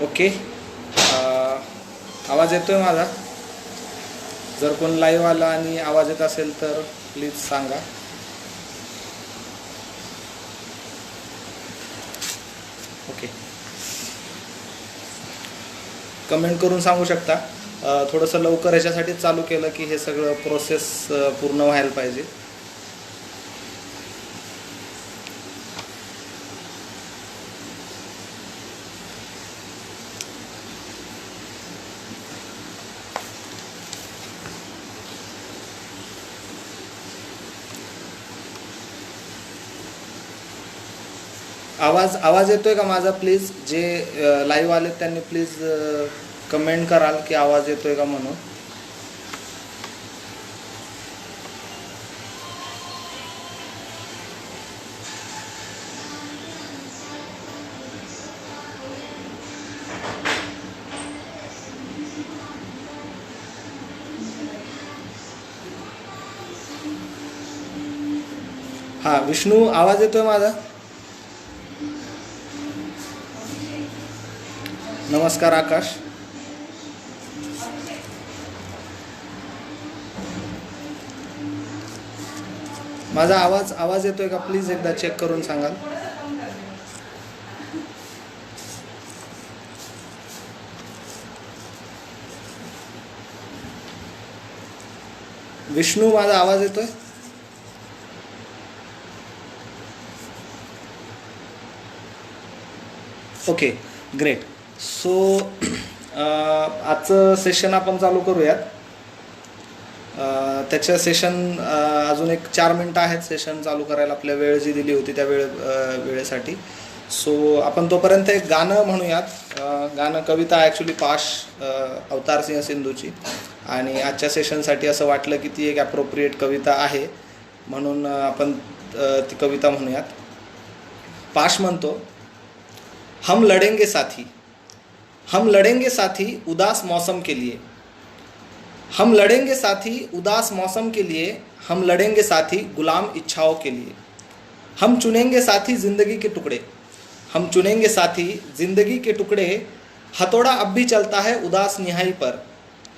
Okay, आवाज येतोय माझा? जर कोण लाईव्ह आला आणि आवाज येत असेल तर प्लीज सांगा. ओके, कमेंट करून सांगू शकता. थोडंसं लवकर ह्याच्यासाठी चालू केलं की हे सगळं प्रोसेस पूर्ण व्हायला पाहिजे. आवाज येतोय का माझा? प्लीज जे लाईव्ह आले त्यांनी प्लीज कमेंट कराल की आवाज येतोय का म्हणून. हां, विष्णू आवाज येतोय माझा? नमस्कार आकाश. माझा आवाज येतोय का? प्लीज एकदा चेक करून सांगाल. विष्णू माझा आवाज येतोय? Okay, great. सो आजचं सेशन आपण चालू करूयात. त्याचं सेशन अजून एक 4 मिनटं आहेत सेशन चालू करायला. आपल्या वेळ जी दिली होती त्या वेळेसाठी. सो आपण तोपर्यंत एक गाणं म्हणूयात. गाणं कविता ॲक्च्युली पाश अवतार सिंह सिंधूची, आणि आजच्या सेशनसाठी असं वाटलं की ती एक ॲप्रोप्रिएट कविता आहे म्हणून आपण ती कविता म्हणूयात. पाश म्हणतो, हम लड़ेंगे साथी, हम लड़ेंगे साथी उदास मौसम के लिए, हम लड़ेंगे साथी उदास मौसम के लिए, हम लड़ेंगे साथी गुलाम इच्छाओं के लिए, हम चुनेंगे साथी ज़िंदगी के टुकड़े, हम चुनेंगे साथी ज़िंदगी के टुकड़े, हथौड़ा अब भी चलता है उदास निहाई पर,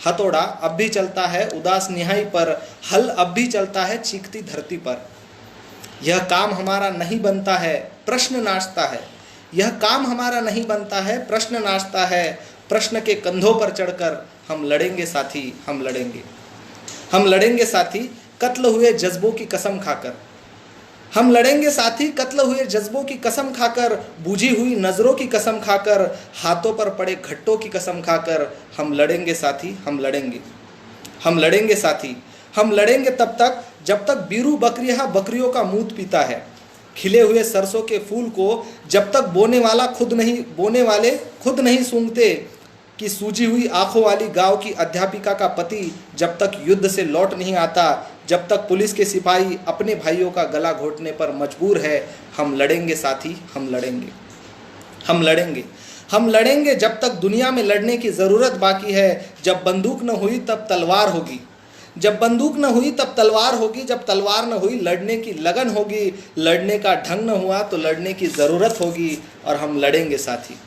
हथौड़ा अब भी चलता है उदास निहाई पर, हल अब भी चलता है चीखती धरती पर, यह काम हमारा नहीं बनता है प्रश्न नाचता है, यह काम हमारा नहीं बनता है प्रश्न नाचता है, प्रश्न के कंधों पर चढ़कर हम लड़ेंगे साथी, हम लड़ेंगे, हम लड़ेंगे साथी कत्ल हुए जज्बों की कसम खाकर, हम लड़ेंगे साथी कत्ल हुए जज्बों की कसम खाकर, बूझी हुई नज़रों की कसम खाकर, हाथों पर पड़े घट्टों की कसम खाकर, हम लड़ेंगे साथी, हम लड़ेंगे, हम लड़ेंगे साथी, हम लड़ेंगे तब तक जब तक बीरू बकरिया बकरियों का मूत पीता है, खिले हुए सरसों के फूल को जब तक बोने वाले खुद नहीं सूंघते, कि सूजी हुई आंखों वाली गांव की अध्यापिका का पति जब तक युद्ध से लौट नहीं आता, जब तक पुलिस के सिपाही अपने भाइयों का गला घोटने पर मजबूर है, हम लड़ेंगे साथी, हम लड़ेंगे, हम लड़ेंगे, हम लड़ेंगे जब तक दुनिया में लड़ने की ज़रूरत बाकी है, जब बंदूक न हुई तब तलवार होगी, जब बंदूक न हुई तब तलवार होगी, जब तलवार न हुई लड़ने की लगन होगी, लड़ने का ढंग न हुआ तो लड़ने की ज़रूरत होगी, और हम लड़ेंगे साथी,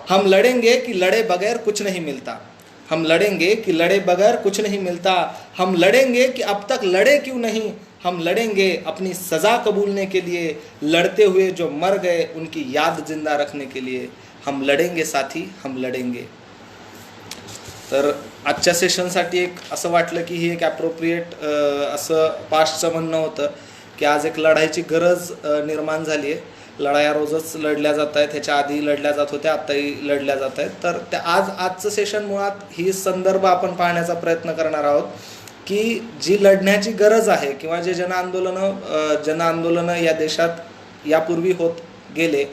हम लड़ेंगे कि लड़े बगैर कुछ नहीं मिलता, हम लड़ेंगे कि लड़े बगैर कुछ नहीं मिलता, हम लड़ेंगे कि अब तक लड़े क्यों नहीं, हम लड़ेंगे अपनी सज़ा कबूलने के लिए, लड़ते हुए जो मर गए उनकी याद जिंदा रखने के लिए, हम लड़ेंगे साथी, हम लड़ेंगे. तर आजच्या सेशनसाठी एक असं वाटलं की ही एक ॲप्रोप्रिएट असं पास्टचं म्हणणं होतं की आज एक लढाईची गरज निर्माण झाली आहे. लढाया रोजच लढल्या जात आहेत, ह्याच्या आधी लढल्या जात होत्या, आत्ताही लढल्या जात आहेत. तर त्या आजचं सेशन मुळात ही संदर्भ आपण पाहण्याचा प्रयत्न करणार आहोत की जी लढण्याची गरज आहे किंवा जे जनआंदोलनं या देशात यापूर्वी होत गेले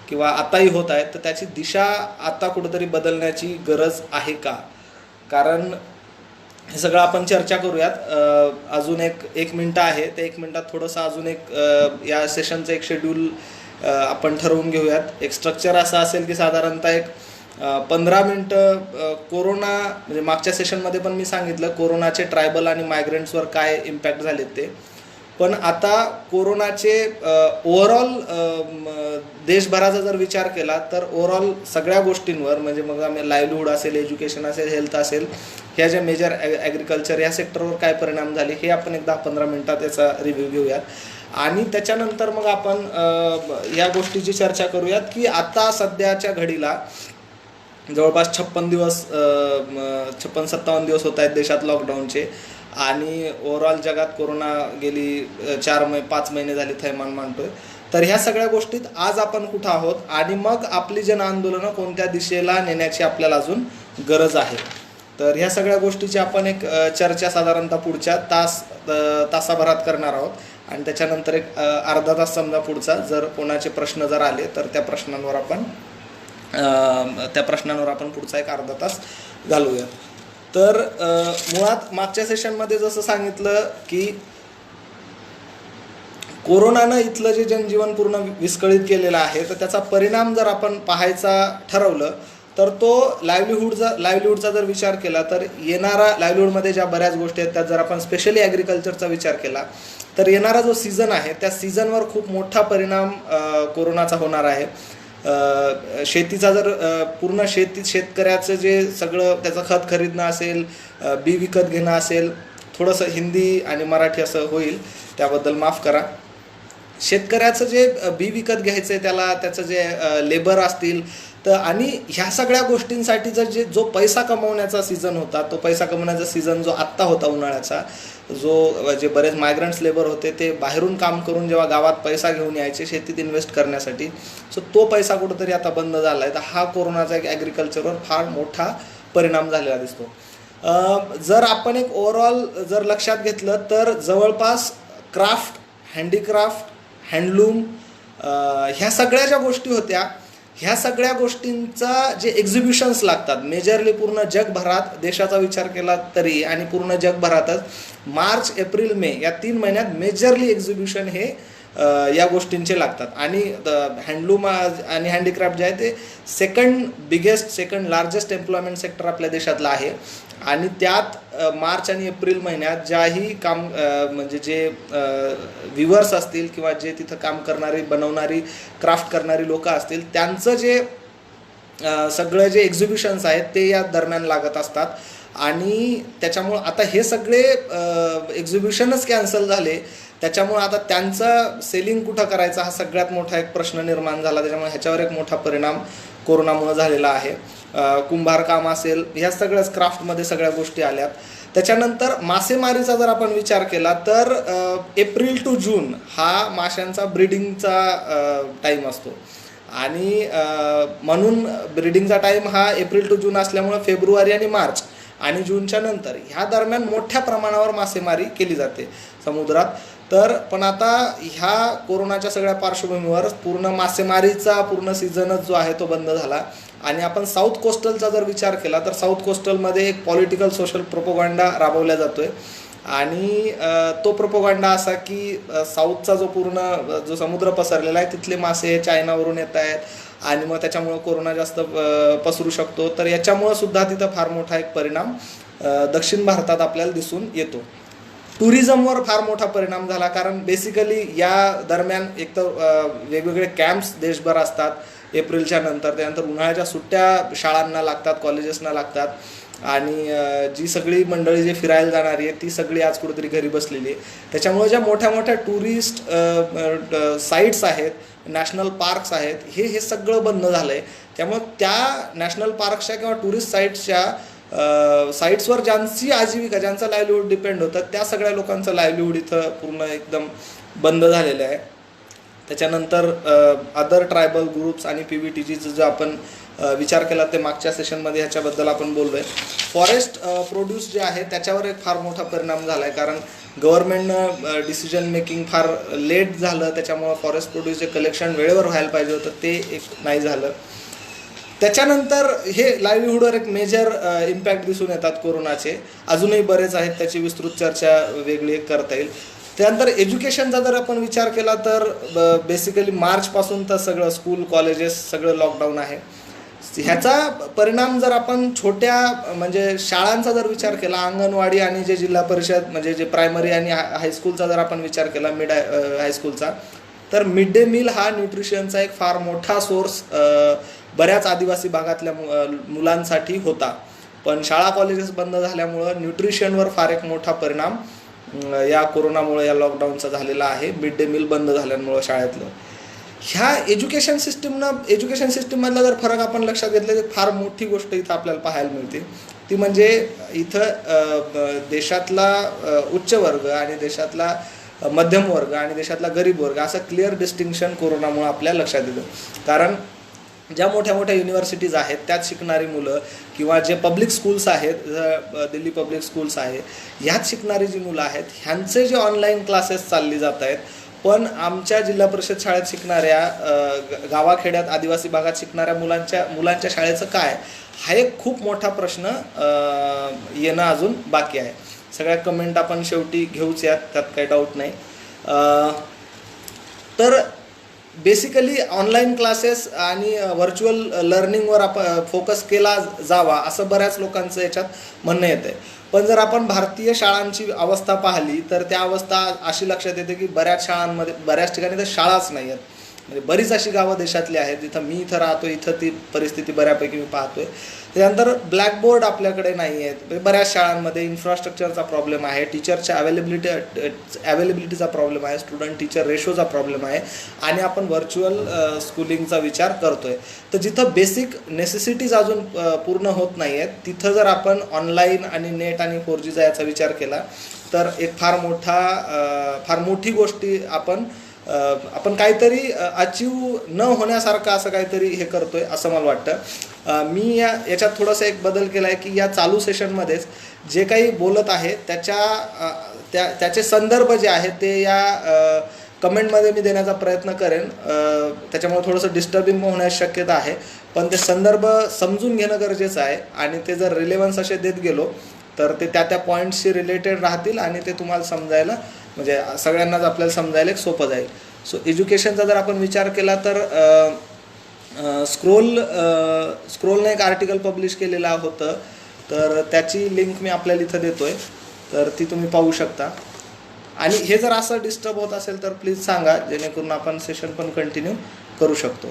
किंवा आताही होत आहेत, तर त्याची दिशा आता कुठंतरी बदलण्याची गरज आहे का. कारण हे सगळं आपण चर्चा करूयात. अजून एक मिनटं आहे, त्या 1 मिनटात थोडंसं अजून एक या सेशनचं एक शेड्यूल आपण ठरवून घेऊयात. एक स्ट्रक्चर असं असेल की साधारणतः एक 15 मिनटं कोरोना, म्हणजे मागच्या सेशनमध्ये पण मी सांगितलं कोरोनाचे ट्रायबल आणि मायग्रंट्सवर काय इम्पॅक्ट झालेत ते. पण आता कोरोनाचे ओव्हरऑल देशभराचा जर विचार केला तर ओव्हरऑल सगळ्या गोष्टींवर, म्हणजे मग आम्ही लाईव्हलीहूड असेल, एज्युकेशन असेल, हेल्थ असेल, ह्या ज्या मेजर ॲग्रिकल्चर या सेक्टरवर काय परिणाम झाले हे आपण एक 10-15 मिनटात याचा रिव्ह्यू घेऊयात. आणि त्याच्यानंतर मग आपण या गोष्टीची चर्चा करूयात की आता सध्याच्या घडीला जवळपास 56-57 दिवस होत आहेत देशात लॉकडाऊनचे, आणि ओव्हरऑल जगात कोरोना गेली 5 महिने झाली थैमान मानतोय. तर ह्या सगळ्या गोष्टीत आज आपण कुठं आहोत आणि मग आपली जन आंदोलनं कोणत्या दिशेला नेण्याची आपल्याला अजून गरज आहे. तर ह्या सगळ्या गोष्टीची आपण एक चर्चा साधारणतः पुढच्या तासाभरात करणार आहोत. आणि त्याच्यानंतर एक अर्धा तास समजा पुढचा जर कोणाचे प्रश्न जर आले तर त्या प्रश्नांवर आपण पुढचा एक अर्धा तास घालूया. तर मुळात मागच्या सेशनमध्ये जसं सांगितलं की कोरोनानं इथलं जे जनजीवन पूर्ण विस्कळीत केलेलं आहे, तर त्याचा परिणाम जर आपण पाहायचा ठरवलं तर तो लाईव्हलीहूडचा जर विचार केला तर येणारा लाईव्हलीहूडमध्ये ज्या बऱ्याच गोष्टी आहेत त्यात जर आपण स्पेशली ॲग्रिकल्चरचा विचार केला तर येणारा जो सीझन आहे त्या सीझनवर खूप मोठा परिणाम कोरोनाचा होणार आहे. शेतीचा जर पूर्ण शेतकऱ्याचं जे सगळं त्याचं खत खरीदणं असेल, बी विकत घेणं असेल, थोडंसं हिंदी आणि मराठी असं होईल त्याबद्दल माफ करा. शेतकऱ्याचं जे बी विकत घ्यायचं आहे त्याला त्याचं जे लेबर असतील तर, आणि ह्या सगळ्या गोष्टींसाठीचा जो पैसा कमवण्याचा सीझन होता, तो पैसा कमवण्याचा सीझन जो आत्ता होता उन्हाळ्याचा, जे बरेच मायग्रंट्स लेबर होते ते बाहेरून काम करून जेव्हा गावात पैसा घेऊन यायचे शेतीत इन्व्हेस्ट करण्यासाठी, सो तो पैसा कुठंतरी आता बंद झाला आहे. तर हा कोरोनाचा एक ॲग्रिकल्चरवर फार मोठा परिणाम झालेला दिसतो. जर आपण एक ओव्हरऑल जर लक्षात घेतलं तर जवळपास क्राफ्ट, हँडीक्राफ्ट, हँडलूम, ह्या सगळ्या ज्या गोष्टी होत्या, ह्या सगळ्या गोष्टींचा जे एक्झिबिशन्स लागतात मेजरली पूर्ण जगभरात, देशाचा विचार केला तरी आणि पूर्ण जगभरातच मार्च, एप्रिल, मे या 3 महिन्यात मेजरली एक्झिबिशन हे या गोष्टींचे लागतात. आणि हँडलूम आणि हँडीक्राफ्ट जे आहे ते सेकंड लार्जेस्ट एम्प्लॉयमेंट सेक्टर आपल्या देशातलं आहे. आणि त्यात मार्च आणि एप्रिल महिन्यात ज्याही म्हणजे जे व्ह्युअर्स असतील किंवा जे तिथं काम करणारी, बनवणारी, क्राफ्ट करणारी लोकं असतील त्यांचं जे सगळं जे एक्झिबिशन्स आहेत ते या दरम्यान लागत असतात. आणि त्याच्यामुळं आता हे सगळे एक्झिबिशनच कॅन्सल झाले, त्याच्यामुळं आता त्यांचं सेलिंग कुठं करायचा हा सगळ्यात मोठा एक प्रश्न निर्माण झाला. त्याच्यामुळे ह्याच्यावर एक मोठा परिणाम कोरोनामुळे झालेला आहे. कुंभारकाम असेल, ह्या सगळ्याच क्राफ्टमध्ये सगळ्या गोष्टी आल्यात. त्याच्यानंतर मासेमारीचा जर आपण विचार केला तर एप्रिल टू जून हा माशांचा ब्रीडिंगचा टाईम असतो, आणि म्हणून ब्रीडिंगचा टाईम हा एप्रिल टू जून असल्यामुळे फेब्रुवारी आणि मार्च आणि जूनच्या नंतर ह्या दरम्यान मोठ्या प्रमाणावर मासेमारी केली जाते समुद्रात. तर पण आता ह्या कोरोनाच्या सगळ्या पार्श्वभूमीवर पूर्ण मासेमारीचा पूर्ण सीझनच जो आहे तो बंद झाला. आणि आपण साऊथ कोस्टलचा जर विचार केला तर साऊथ कोस्टलमध्ये एक पॉलिटिकल सोशल प्रोपोगंडा राबवला जातोय, आणि तो प्रोपोगंडा असा की साऊथचा जो समुद्र पसरलेला आहे तिथले मासे हे चायनावरून येत आहेत आणि मग त्याच्यामुळं कोरोना जास्त पसरू शकतो. तर याच्यामुळं सुद्धा तिथं फार मोठा एक परिणाम दक्षिण भारतात आपल्याला दिसून येतो. टुरिझमवर फार मोठा परिणाम झाला, कारण बेसिकली या दरम्यान एकतर वेगवेगळे कॅम्प्स देशभर असतात एप्रिलच्या नंतर, त्यानंतर उन्हाळ्याच्या सुट्ट्या शाळांना लागतात, कॉलेजेसना लागतात, आणि जी सगळी मंडळी जे फिरायला जाणारी आहे ती सगळी आज कुठेतरी घरी बसलेली आहे. त्याच्यामुळे ज्या मोठ्या मोठ्या टुरिस्ट साईट्स आहेत, नॅशनल पार्क्स आहेत, हे सगळं बंद झालं आहे. त्यामुळे त्या नॅशनल पार्क्सच्या किंवा टुरिस्ट साईट्सवर ज्यांची आजीविका, ज्यांचा लाईव्हलीहूड डिपेंड होतं, त्या सगळ्या लोकांचं लाईव्हलीहूड इथं पूर्ण एकदम बंद झालेलं आहे. त्याच्यानंतर अदर ट्रायबल ग्रुप्स आणि PVTGचं जो आपण विचार केला ते मागच्या सेशनमध्ये ह्याच्याबद्दल आपण बोललो आहे. फॉरेस्ट प्रोड्यूस जे आहे त्याच्यावर एक फार मोठा परिणाम झाला आहे, कारण गव्हर्नमेंटनं डिसिजन मेकिंग फार लेट झालं, त्याच्यामुळं फॉरेस्ट प्रोड्यूस जे कलेक्शन वेळेवर व्हायला पाहिजे होतं ते एक नाही झालं. त्याच्यानंतर हे लाईव्हलीहूडवर एक मेजर इम्पॅक्ट दिसून येतात कोरोनाचे, अजूनही बरेच आहेत, त्याची विस्तृत चर्चा वेगळी करता येईल. त्यानंतर एज्युकेशनचा जर आपण विचार केला तर बेसिकली मार्चपासून तर सगळं स्कूल, कॉलेजेस सगळं लॉकडाऊन आहे. ह्याचा परिणाम जर आपण छोट्या म्हणजे शाळांचा जर विचार केला, अंगणवाडी आणि जे जिल्हा परिषद म्हणजे जे प्रायमरी आणि हायस्कूलचा जर आपण विचार केला, हायस्कूलचा, तर मिड डे मील हा न्यूट्रिशनचा एक फार मोठा सोर्स बऱ्याच आदिवासी भागातल्या मुलांसाठी होता. पण शाळा कॉलेजेस बंद झाल्यामुळं न्यूट्रिशनवर फार एक मोठा परिणाम या कोरोनामुळे, या लॉकडाऊनचा झालेला आहे. मिड डे मील बंद झाल्यामुळं शाळेतलं. ह्या एज्युकेशन सिस्टीममधला जर फरक आपण लक्षात घेतला तर फार मोठी गोष्ट इथं आपल्याला पाहायला मिळते. ती म्हणजे इथं देशातला उच्च वर्ग आणि देशातला मध्यम वर्ग आणि देशातला गरीब वर्ग असं क्लिअर डिस्टिंक्शन कोरोनामुळे आपल्या लक्षात येतं. कारण ज्या मोठ्या मोठ्या युनिव्हर्सिटीज आहेत त्यात शिकणारी मुलं किंवा जे पब्लिक स्कूल्स आहेत, दिल्ली पब्लिक स्कूल्स आहे, ह्यात शिकणारी जी मुलं आहेत ह्यांचे जे ऑनलाईन क्लासेस चालली जात आहेत, पण आमच्या जिल्हा परिषद शाळेत शिकणाऱ्या गावाखेड्यात आदिवासी भागात शिकणाऱ्या मुलांच्या शाळेचं काय, हा एक खूप मोठा प्रश्न येणं अजून बाकी आहे. सगळ्या कमेंट आपण शेवटी घेऊच यात, त्यात काही डाऊट नाही. तर बेसिकली ऑनलाईन क्लासेस आणि व्हर्च्युअल लर्निंगवर आपण फोकस केला जावा असं बऱ्याच लोकांचं याच्यात म्हणणं येतं आहे. पण जर आपण भारतीय शाळांची अवस्था पाहिली तर त्या अवस्था अशी लक्षात येते की बऱ्याच शाळांमध्ये, बऱ्याच ठिकाणी तर शाळाच नाही आहेत. म्हणजे बरीच अशी गावं देशातली आहेत जिथं मी इथं राहतो, इथं ती परिस्थिती बऱ्यापैकी मी पाहतोय. त्यानंतर ब्लॅकबोर्ड आपल्याकडे नाही आहेत. म्हणजे बऱ्याच शाळांमध्ये इन्फ्रास्ट्रक्चरचा प्रॉब्लेम आहे, टीचरच्या अवेलेबिलिटीचा प्रॉब्लेम आहे, स्टुडंट टीचर रेशोचा प्रॉब्लेम आहे आणि आपण व्हर्च्युअल स्कूलिंगचा विचार करतोय. तर जिथं बेसिक नेसेसिटीज अजून पूर्ण होत नाही आहेत तिथं जर आपण ऑनलाईन आणि नेट आणि 4G याचा विचार केला तर एक फार मोठी गोष्टी आपण काहीतरी अचीव न होण्यासारखं असं काहीतरी हे करतोय असं मला वाटतं. मी याच्यात थोडंसं एक बदल केला आहे की या चालू सेशनमध्येच जे काही बोलत आहे त्याचे संदर्भ जे आहेत ते या कमेंटमध्ये मी देण्याचा प्रयत्न करेन. त्याच्यामुळे थोडंसं डिस्टर्बिंग होण्याची शक्यता आहे, पण ते संदर्भ समजून घेणं गरजेचं आहे आणि ते जर रिलेव्हन्स असे देत गेलो तर ते त्या पॉईंट्सशी रिलेटेड राहतील आणि ते तुम्हाला समजायला, म्हणजे सगळ्यांनाच आपल्याला समजायला एक सोपं जाईल. सो एज्युकेशनचा जर आपण विचार केला तर स्क्रोलने एक आर्टिकल पब्लिश केलेलं होतं, तर त्याची लिंक मी आपल्याला इथं देतोय, तर ती तुम्ही पाहू शकता. आणि हे जर असं डिस्टर्ब होत असेल तर प्लीज सांगा, जेणेकरून आपण सेशन पण कंटिन्यू करू शकतो.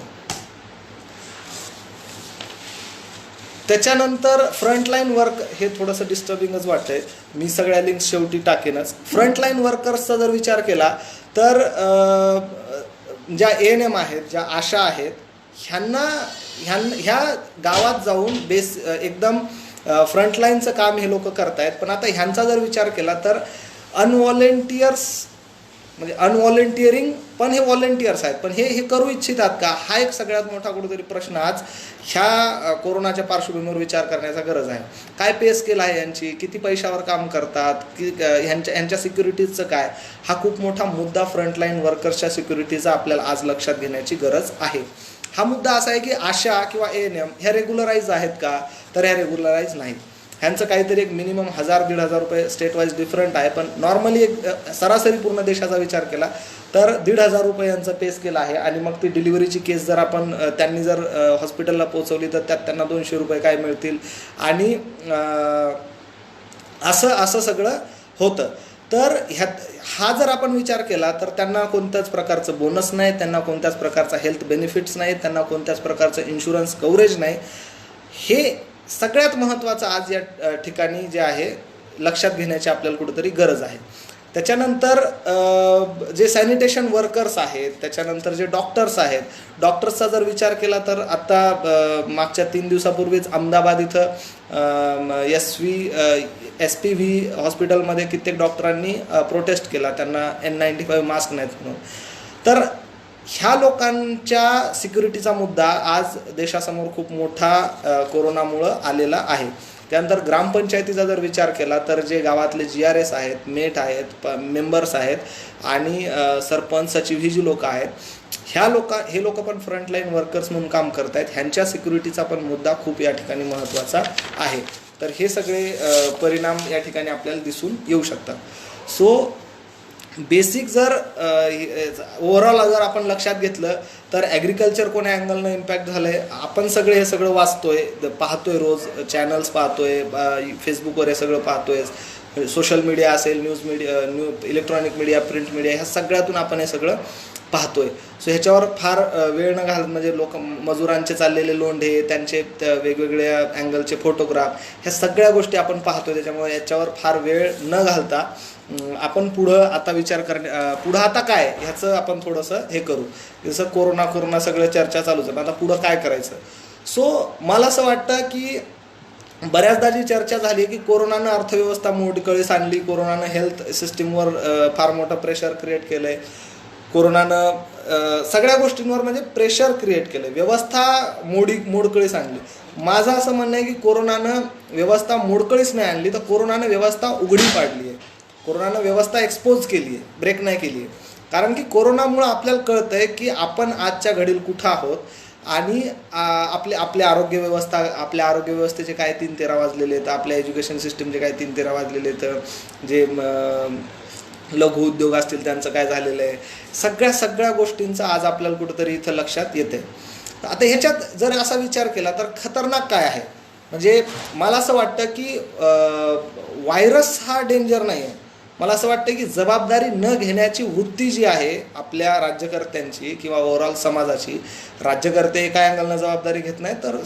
त्याच्यानंतर फ्रंटलाईन वर्क हे थोडंसं डिस्टर्बिंगच वाटतंय. मी सगळ्या लिंक्स शेवटी टाकेनच. फ्रंटलाईन वर्कर्सचा जर विचार केला तर ज्या ANM आहेत, ज्या आशा आहेत, ह्या गावात जाऊन एकदम फ्रंटलाईनचं काम हे लोक करतायत. पण आता ह्यांचा जर विचार केला तर अनव्हॉलेंटिअरिंग पण हे व्हॉलेंटियर्स आहेत, पण हे करू इच्छितात का, हा एक सगळ्यात मोठा कुठेतरी प्रश्न आज ह्या कोरोनाच्या पार्श्वभूमीवर विचार करण्याचा गरज आहे. काय पे स्केल आहे यांची, किती पैशावर काम करतात, की ह्यांच्या सिक्युरिटीजचं काय, हा खूप मोठा मुद्दा फ्रंटलाईन वर्कर्सच्या सिक्युरिटीचा आपल्याला आज लक्षात घेण्याची गरज आहे. हा मुद्दा असा आहे की आशा किंवा ANM ह्या रेग्युलराईज आहेत का, तर ह्या रेग्युलराईज नाहीत. ह्यांचं काहीतरी एक मिनिमम 1000-1500 रुपये स्टेट वाईज डिफरंट आहे, पण नॉर्मली एक सरासरी पूर्ण देशाचा विचार केला तर 1500 रुपये यांचं पे स्केल आहे. आणि मग ती डिलिव्हरीची केस जर त्यांनी जर हॉस्पिटलला पोहोचवली तर त्यात त्यांना 200 रुपये काय मिळतील आणि असं सगळं होतं. तर हा जर आपण विचार केला तर त्यांना कोणत्याच प्रकारचं बोनस नाही, त्यांना कोणत्याच प्रकारचा हेल्थ बेनिफिट्स नाही, त्यांना कोणत्याच प्रकारचं इन्शुरन्स कव्हरेज नाही. हे सगळ्यात महत्त्वाचं आज या ठिकाणी जे आहे लक्षात घेण्याची आपल्याला कुठेतरी गरज आहे. त्याच्यानंतर जे सॅनिटेशन वर्कर्स आहेत, त्याच्यानंतर जे डॉक्टर्स आहेत, डॉक्टर्सचा जर विचार केला तर आत्ता मागच्या 3 दिवसापूर्वीच अहमदाबाद इथं SPV हॉस्पिटलमध्ये कित्येक डॉक्टरांनी प्रोटेस्ट केला, त्यांना N95 मास्क नाहीत म्हणून. तर ह्या लोकांच्या सिक्युरिटीचा मुद्दा आज देशासमोर खूप मोठा कोरोनामुळं आलेला आहे. त्यानंतर ग्रामपंचायतीचा जर विचार केला तर जे गावातले GRS आहेत, मेट आहेत, मेंबर्स आहेत आणि सरपंच सचिव ही जी लोक आहेत, हे लोक पण फ्रंटलाईन वर्कर्स म्हणून काम करत आहेत. ह्यांच्या सिक्युरिटीचा पण मुद्दा खूप या ठिकाणी महत्त्वाचा आहे. तर हे सगळे परिणाम या ठिकाणी आपल्याला दिसून येऊ शकतात. सो बेसिक जर ओव्हरऑल जर आपण लक्षात घेतलं तर ॲग्रिकल्चर कोण्या अँगलनं इम्पॅक्ट झालं आहे, आपण सगळे हे सगळं वाचतोय, पाहतोय, रोज चॅनल्स पाहतोय, फेसबुकवर हे सगळं पाहतोय, सोशल मीडिया असेल, इलेक्ट्रॉनिक मीडिया, प्रिंट मीडिया, ह्या सगळ्यातून आपण हे सगळं पाहतोय. सो ह्याच्यावर फार वेळ न घालत, म्हणजे मजुरांचे चाललेले लोंढे, त्यांचे वेगवेगळ्या अँगलचे फोटोग्राफ, ह्या सगळ्या गोष्टी आपण पाहतोय. त्याच्यामुळे याच्यावर फार वेळ न घालता आपण पुढं आता काय ह्याचं आपण थोडंसं हे करू. जसं कोरोना सगळं चर्चा चालूच आहे, आता पुढं काय करायचं. सो मला असं वाटतं की बऱ्याचदा जी चर्चा झाली की कोरोनानं अर्थव्यवस्था मोडकळीस आणली, कोरोनानं हेल्थ सिस्टीमवर फार मोठं प्रेशर क्रिएट केलं आहे, कोरोनानं सगळ्या गोष्टींवर म्हणजे प्रेशर क्रिएट केलं आहे, व्यवस्था मोडकळीस आणली. माझं असं म्हणणं आहे की कोरोनानं व्यवस्था मोडकळीस नाही आणली, तर कोरोनानं व्यवस्था उघडी पाडली आहे, कोरोनानं व्यवस्था एक्सपोज केली आहे, ब्रेक नाही केली आहे. कारण की कोरोनामुळं आपल्याला कळतं आहे की आपण आजच्या घडीला कुठं आहोत आणि आपल्या आरोग्य व्यवस्थेचे काय 3-13 वाजलेले आहेत, आपल्या एज्युकेशन सिस्टीमचे काय 3-13 वाजलेले आहेत, जे लघु उद्योग असतील त्यांचं काय झालेलं आहे, सगळ्या गोष्टींचं आज आपल्याला कुठंतरी इथं लक्षात येते. आता ह्याच्यात जर असा विचार केला तर खतरनाक काय आहे, म्हणजे मला असं वाटतं की व्हायरस हा डेंजर नाही आहे. मला असं वाटतं की जबाबदारी न घेण्याची वृत्ती जी आहे आपल्या राज्यकर्त्यांची किंवा ओव्हरऑल समाजाची, राज्यकर्ते एका अँगलनं जबाबदारी घेत नाही तर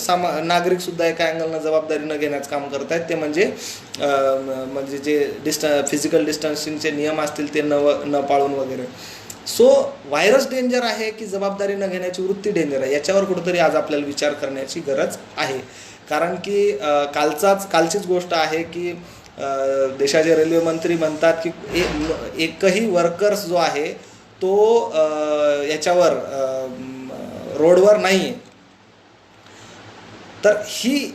नागरिकसुद्धा एका अँगलनं जबाबदारी न घेण्याचं काम करत आहेत. ते म्हणजे जे फिजिकल डिस्टन्सिंगचे नियम असतील ते न पाळून वगैरे. सो व्हायरस डेंजर आहे की जबाबदारी न घेण्याची वृत्ती डेंजर आहे, याच्यावर कुठंतरी आज आपल्याला विचार करण्याची गरज आहे. कारण की कालचीच गोष्ट आहे की देशाचे रेल्वे मंत्री म्हणतात की एकही वर्कर्स जो आहे तो याच्यावर रोडवर नाही आहे. तर ही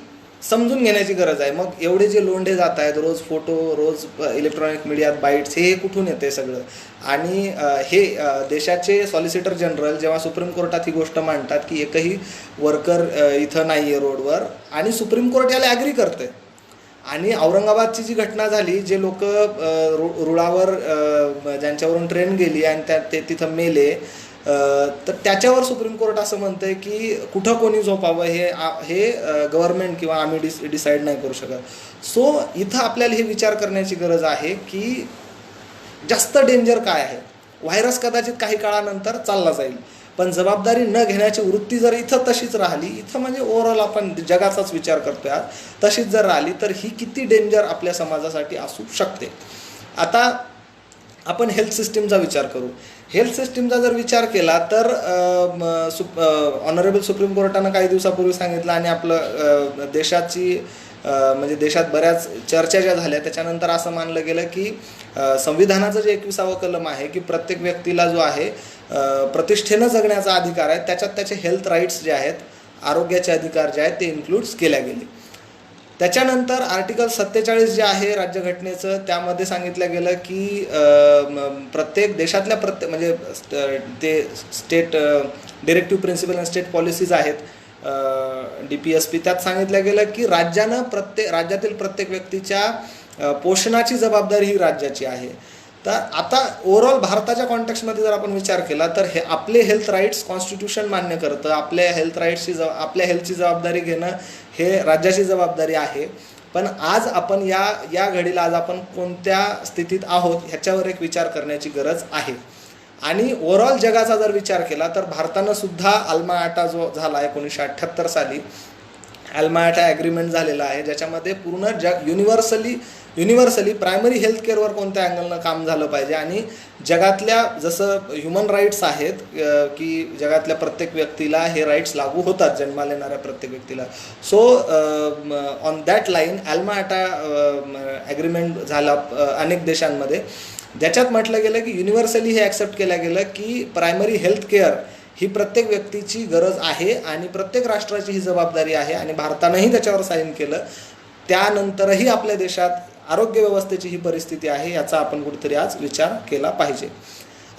समजून घेण्याची गरज आहे. मग एवढे जे लोंढे जात आहेत, रोज फोटो, रोज इलेक्ट्रॉनिक मीडियात बाईट्स, हे कुठून येते सगळं. आणि हे देशाचे सॉलिसिटर जनरल जेव्हा सुप्रीम कोर्टात ही गोष्ट मांडतात की एकही वर्कर इथं नाही आहे रोडवर, आणि सुप्रीम कोर्ट याला ॲग्री करते. आणि औरंगाबादची जी घटना झाली, जे लोक रुळावर ज्यांच्यावरून ट्रेन गेली आणि ते तिथं मेले, तर त्याच्यावर सुप्रीम कोर्ट असं म्हणतंय की कुठं कोणी झोपावं हे गव्हर्नमेंट किंवा आम्ही डिसाईड नाही करू शकत. सो इथं आपल्याला हे विचार करण्याची गरज आहे की जास्त डेंजर काय आहे. व्हायरस कदाचित काही काळानंतर चालला जाईल, पण जबाबदारी न घेण्याची वृत्ती जर इथं तशीच राहिली, इथं म्हणजे ओव्हरऑल आपण जगाचाच विचार करतोय आज, तशीच जर राहिली तर ही किती डेंजर आपल्या समाजासाठी असू शकते. आता आपण हेल्थ सिस्टीमचा विचार करू. हेल्थ सिस्टीमचा जर विचार केला तर ऑनरेबल सुप्रीम कोर्टानं काही दिवसापूर्वी सांगितलं, आणि आपलं म्हणजे देशात बऱ्याच चर्चा ज्या झाल्या त्याच्यानंतर असं मानलं गेलं की संविधानाचं जे 21वं कलम आहे की प्रत्येक व्यक्तीला जो आहे प्रतिष्ठेनं जगण्याचा अधिकार आहे, त्याच्यात त्याचे हेल्थ राईट्स जे आहेत, आरोग्याचे अधिकार जे आहेत ते इन्क्लूड्स केल्या गेले. त्याच्यानंतर आर्टिकल 47 जे आहे राज्यघटनेचं, त्यामध्ये सांगितलं गेलं की प्रत्येक देशातल्या म्हणजे ते state directive principle and state policies आहेत, DPSP, त्यात सांगितलं गेलं की राज्यातील प्रत्येक व्यक्तीच्या पोषणाची जबाबदारी ही राज्याची आहे. तर आता ओव्हरऑल भारताच्या कॉन्टेक्स्टमध्ये जर आपण विचार केला तर हे आपले हेल्थ राईट्स कॉन्स्टिट्यूशन मान्य करतं. आपल्या हेल्थची जबाबदारी घेणं हे राज्याची जबाबदारी आहे. पण आज आपण या घडीला आज आपण कोणत्या स्थितीत आहोत ह्याच्यावर एक विचार करण्याची गरज आहे. आणि ओव्हरऑल जगाचा जर विचार केला तर भारतानं सुद्धा अल्मा आटा जो झाला 1978 साली, अल्मा आटा ॲग्रीमेंट झालेला आहे, ज्याच्यामध्ये पूर्ण युनिव्हर्सली प्रायमरी हेल्थ केअरवर कोणत्या अँगलनं काम झालं पाहिजे. आणि जगातल्या जसं ह्युमन राईट्स आहेत की जगातल्या प्रत्येक व्यक्तीला हे राईट्स लागू होतात, जन्माला येणाऱ्या प्रत्येक व्यक्तीला. So on that line Alma Ata agreement झाला अनेक देशांमध्ये, ज्याच्यात म्हटलं गेलं की युनिव्हर्सली हे ॲक्सेप्ट केलं गेलं की प्रायमरी हेल्थ केअर ही प्रत्येक व्यक्तीची गरज आहे आणि प्रत्येक राष्ट्राची ही जबाबदारी आहे. आणि भारतानंही त्याच्यावर साईन केलं. त्यानंतरही आपल्या देशात आरोग्य व्यवस्थेची ही परिस्थिती आहे, याचा आपण कुठेतरी आज विचार केला पाहिजे.